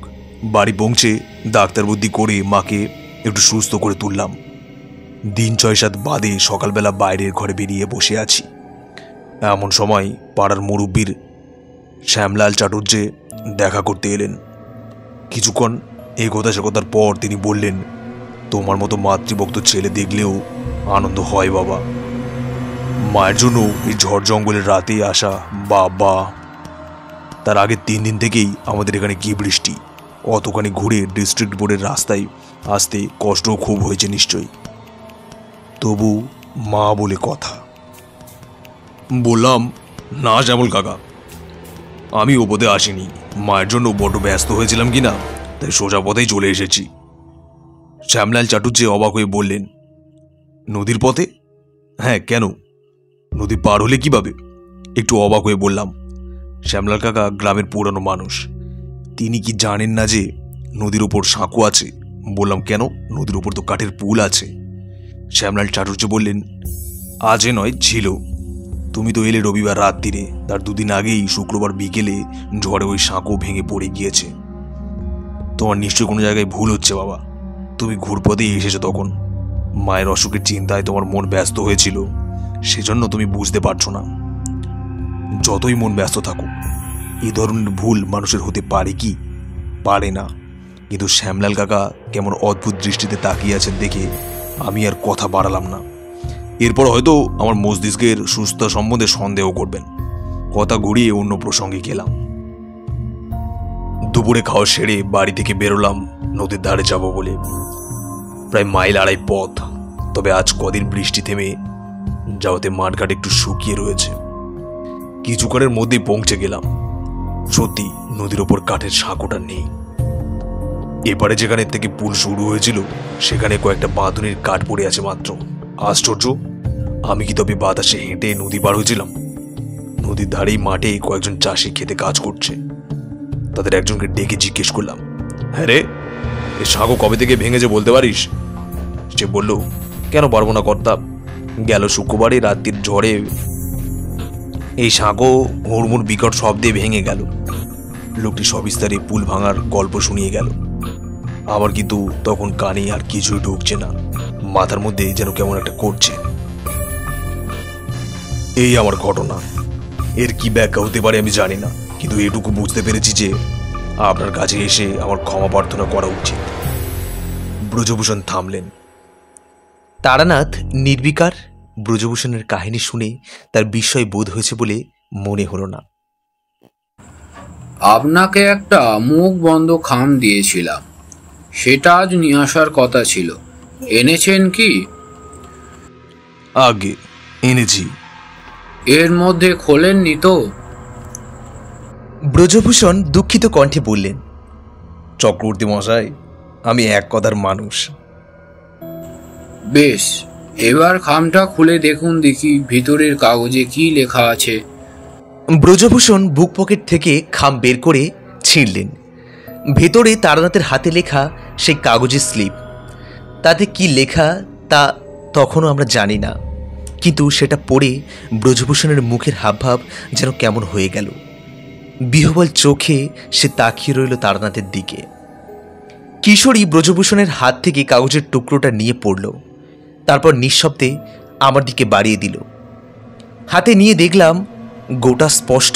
বাড়ি পৌঁছে ডাক্তার বুদ্ধি করে মাকে একটু সুস্থ করে তুললাম। দিন 6-7 বাদে সকালবেলা বাইরের ঘরে বেরিয়ে বসে আছি। এমন সময় পাড়ার মুরব্বীর শ্যামলাল চাটুর্যে দেখা করতে এলেন। কিছুক্ষণ এগোতা সেগোতার পর তিনি বললেন, তোমার মতো মাতৃভক্ত ছেলে দেখলেও আনন্দ হয় বাবা। মায়ের জন্য এই ঝড় জঙ্গলের রাতে আসা, বা তার আগে 3 দিন থেকেই আমাদের এখানে কি বৃষ্টি। অতখানি ঘুরে ডিস্ট্রিক্ট বোর্ডের রাস্তায় আসতে কষ্টও খুব হয়েছে নিশ্চয়ই। তবু মা বলে কথা। বললাম, না শ্যামল কাকা, আমি ও পথে আসিনি। মায়ের জন্য বড্ড ব্যস্ত হয়েছিলাম কিনা, তাই সোজা পথেই চলে এসেছি। শ্যামলাল চাটুর্যে অবাক হয়ে বললেন, নদীর পথে? হ্যাঁ, কেন? নদী পার হলে কিভাবে? একটু অবাক হয়ে বললাম। শ্যামলাল কাকা গ্রামের পুরানো মানুষ, তিনি কি জানেন না যে নদীর ওপর সাঁকো আছে? বললাম, কেন? নদীর ওপর তো কাঠের পুল আছে। শ্যামলাল চাটুর্য বললেন, আজে নয়, ছিল। তুমি তো এলে রবিবার রাত্রিরে, তার 2 দিন আগেই শুক্রবার বিকেলে ঝড়ে ওই সাঁকো ভেঙে পড়ে গিয়েছে। তোমার নিশ্চয়ই কোনো জায়গায় ভুল হচ্ছে বাবা। তুমি ঘুরপথেই এসেছো তখন। মায়ের অসুখের চিন্তায় তোমার মন ব্যস্ত হয়েছিল, সেজন্য তুমি বুঝতে পারছো না। যতই মন ব্যস্ত থাকুক, এই ধরনের ভুল মানুষের হতে পারে কি? পারে না। কিন্তু শ্যামলাল কাকা কেমন অদ্ভুত দৃষ্টিতে তাকিয়ে আছেন দেখে আমি আর কথা বাড়ালাম না। এরপর হয়তো আমার মস্তিষ্কের সুস্থতা সম্বন্ধে সন্দেহ করবেন। কথা ঘুরিয়ে অন্য প্রসঙ্গে গেলাম। দুপুরে খাওয়া সেরে বাড়ি থেকে বেরোলাম নদীর ধারে যাব বলে। প্রায় 1.5 মাইল পথ। তবে আজ কদিন বৃষ্টি থেমে যাওয়াতে মাঠঘাট একটু শুকিয়ে রয়েছে। কিছুক্ষণের মধ্যেই পৌঁছে গেলাম। সত্যি নদীর ওপর কাঠের সাঁকোটা নেই। এপারে যেখানে থেকে পুল শুরু হয়েছিল সেখানে কয়েকটা বাঁধুনির কাঠ পড়ে আছে মাত্র। আশ্চর্য, আমি কি তবে বাতাসে হেঁটে নদী পার হয়েছিলাম? নদীর ধারেই মাঠে কয়েকজন চাষি খেতে কাজ করছে। তাদের একজনকে ডেকে জিজ্ঞেস করলাম, হ্যাঁ রে, এ সাঁকো কবে থেকে ভেঙেছে বলতে পারিস? সে বলল, কেন পারবো না কর্তা, গেল শুক্রবারে রাত্রির ঝড়ে এই সাঁকো হুড়মুড় বিকট শব্দে ভেঙে গেল। লোকটি সবিস্তারে পুল ভাঙার গল্প শুনিয়ে গেল। আমার কিন্তু তখন কানে আর কিছুই ঢুকছে না, মাথার মধ্যে যেন কেমন একটা করছে। এই আমার ঘটনা। এর কি ব্যাখ্যা হতে পারে আমি জানি না, কিন্তু এটুকু বুঝতে পেরেছি যে আপনার কাছে এসে আমার ক্ষমা প্রার্থনা করা উচিত। ব্রজভূষণ থামলেন।
তারানাথ নির্বিকার। ব্রজভূষণের কাহিনী শুনে তার বিস্ময় বোধ হয়েছে বলে মনে হলো না।
আপনাকে একটা মুখ বন্ধ খাম দিয়েছিলাম, সেটা আজ নিয়ে আসার কথা ছিল। এনেছেন কি?
আগে এনেছি।
এর মধ্যে খোলেননি তো?
ব্রজভূষণ দুঃখিত কণ্ঠে বললেন,
চক্রবর্তী মশাই, আমি এক কথার মানুষ।
বেশ, এবার খামটা খুলে দেখুন দেখি ভিতরের কাগজে কি লেখা আছে।
ব্রজভূষণ বুক পকেট থেকে খাম বের করে ছিঁড়লেন। ভেতরে তারানাথের হাতে লেখা সেই কাগজের স্লিপ। তাতে কি লেখা তা তখনও আমরা জানি না, কিন্তু সেটা পড়ে ব্রজভূষণের মুখের হাবভাব যেন কেমন হয়ে গেল। বিহ্বল চোখে সে তাকিয়ে রইল তারানাথের দিকে। কিশোরী ব্রজভূষণের হাত থেকে কাগজের টুকরোটা নিয়ে পড়ল, তারপর নিঃশব্দে আমার দিকে বাড়িয়ে দিল। হাতে নিয়ে দেখলাম গোটা স্পষ্ট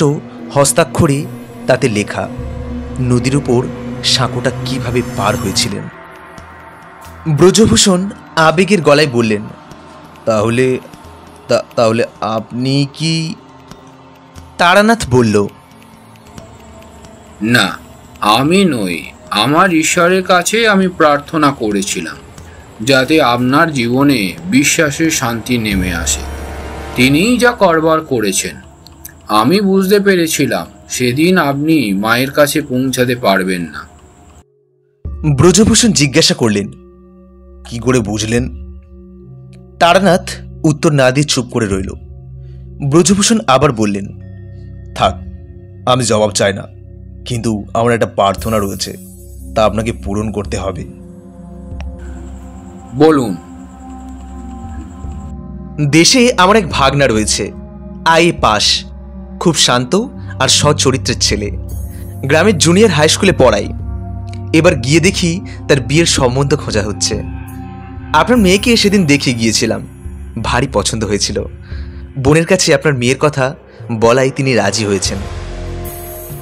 হস্তাক্ষরে তাতে লেখা নদীর উপর সাঁকোটা কিভাবে পার হয়েছিলেন। ব্রজভূষণ আবেগের গলায় বললেন,
তাহলে তাহলে আপনি কি?
তারানাথ বলল,
না, আমি নই। আমার ঈশ্বরের কাছে আমি প্রার্থনা করেছিলাম যাতে আপনার জীবনে বিশ্বাসের শান্তি নেমে আসে। তিনিই যা করবার করেছেন। আমি বুঝতে পেরেছিলাম সেদিন আপনি মায়ের কাছে পৌঁছাতে পারবেন না।
ব্রজভূষণ জিজ্ঞাসা করলেন,
কি করে বুঝলেন?
তারানাথ উত্তর না দিয়ে চুপ করে রইল। ব্রজভূষণ আবার বললেন,
থাক, আমি জবাব চাই না, কিন্তু আমার একটা প্রার্থনা রয়েছে, তা আপনাকে পূরণ করতে হবে।
বলুন।
দেশে আমার এক ভাগনা রয়েছে, আইএ পাস, খুব শান্ত আর সৎ চরিত্রের ছেলে। গ্রামের জুনিয়র হাই স্কুলে পড়াই। এবার গিয়ে দেখি তার বিয়ের সম্বন্ধ খোঁজা হচ্ছে। আপনার মেয়েকে সেদিন দেখে গিয়েছিলাম, ভারী পছন্দ হয়েছিল। বোনের কাছে আপনার মেয়ের কথা বলাই তিনি রাজি হয়েছেন।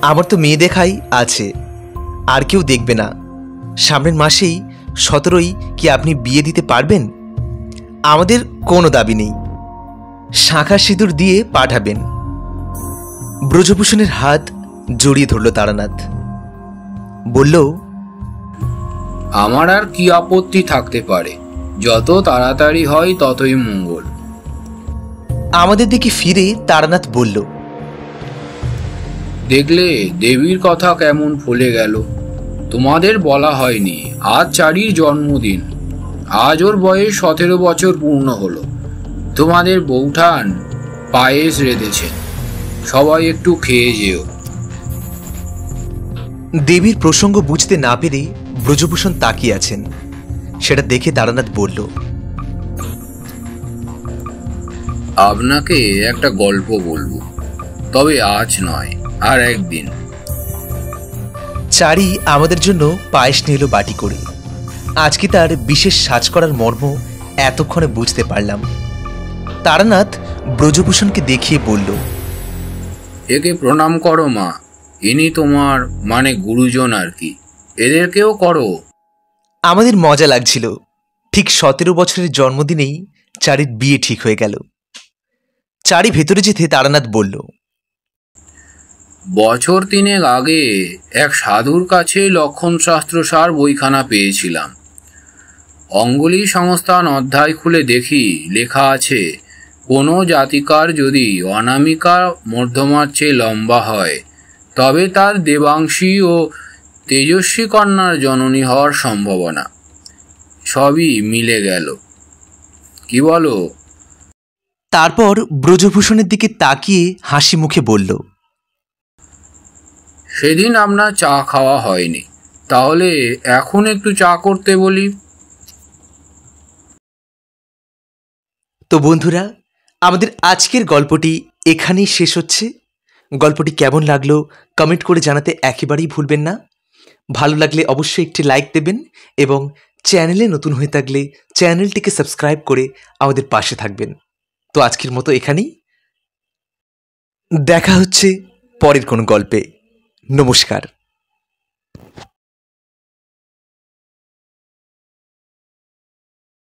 আমার তো মেয়ে দেখাই আছে, আর কেউ দেখবে না। সামনের মাসেই 17ই কি আপনি বিয়ে দিতে পারবেন? আমাদের কোনো দাবি নেই। শাঁখা সিঁদুর দিয়ে পাঠাবেন। ব্রজভূষণের হাত জড়িয়ে ধরল তারানাথ, বলল,
আমার আর কি আপত্তি থাকতে পারে, যত তাড়াতাড়ি হয় ততই মঙ্গল।
আমাদের দিকে ফিরে তারানাথ বলল,
দেখলে দেবীর কথা কেমন ফলে গেল। তোমাদের বলা হয়নি, আজ চারির জন্মদিন। আজ ওর বয়স 17 বছর পূর্ণ হলো। তোমাদের বৌঠান পায়েস রেঁধেছেন, সবাই একটু খেয়ে যেও।
দেবীর প্রসঙ্গ বুঝতে না পেরে ব্রজভূষণ তাকিয়ে আছেন। সেটা দেখে তারানাথ বলল,
আপনাকে একটা গল্প বলবো, তবে আজ নয়, আর একদিন।
চারি আমাদের জন্য পায়েস নিয়ে এলো বাটি করে। আজকে তার বিশেষ সাজ করার মর্ম এতক্ষণে বুঝতে পারলাম। তারানাথ ব্রজভূষণকে দেখিয়ে বলল,
একে প্রণাম করো মা, ইনি তোমার মানে গুরুজন আর কি, এদেরকেও করো।
আমাদের মজা লাগছিল। ঠিক 17 বছরের জন্মদিনেই চারির বিয়ে ঠিক হয়ে গেল। চারি ভেতরে যেতে তারানাথ বলল,
বছর 3 আগে এক সাধুর কাছে লক্ষণ শাস্ত্র সার বইখানা পেয়েছিলাম। অঙ্গুলি সংস্থান অধ্যায় খুলে দেখি লেখা আছে, কোনো জাতিকার যদি অনামিকা মধ্যমার চেয়ে লম্বা হয় তবে তার দেবাংশী ও তেজস্বী কন্যার জননী হওয়ার সম্ভাবনা। সবই মিলে গেল, কি বলো?
তারপর ব্রজভূষণের দিকে তাকিয়ে হাসি মুখে বলল,
সেদিন আপনার চা খাওয়া হয়নি, তাহলে এখন একটু চা করতে বলি।
তো বন্ধুরা, আমাদের আজকের গল্পটি এখানেই শেষ হচ্ছে। গল্পটি কেমন লাগলো কমেন্ট করে জানাতে একেবারেই ভুলবেন না। ভালো লাগলে অবশ্যই একটি লাইক দেবেন এবং চ্যানেলে নতুন হয়ে থাকলে চ্যানেলটিকে সাবস্ক্রাইব করে আমাদের পাশে থাকবেন। তো আজকের মতো এখানেই, দেখা হচ্ছে পরের কোনো গল্পে। নমস্কার।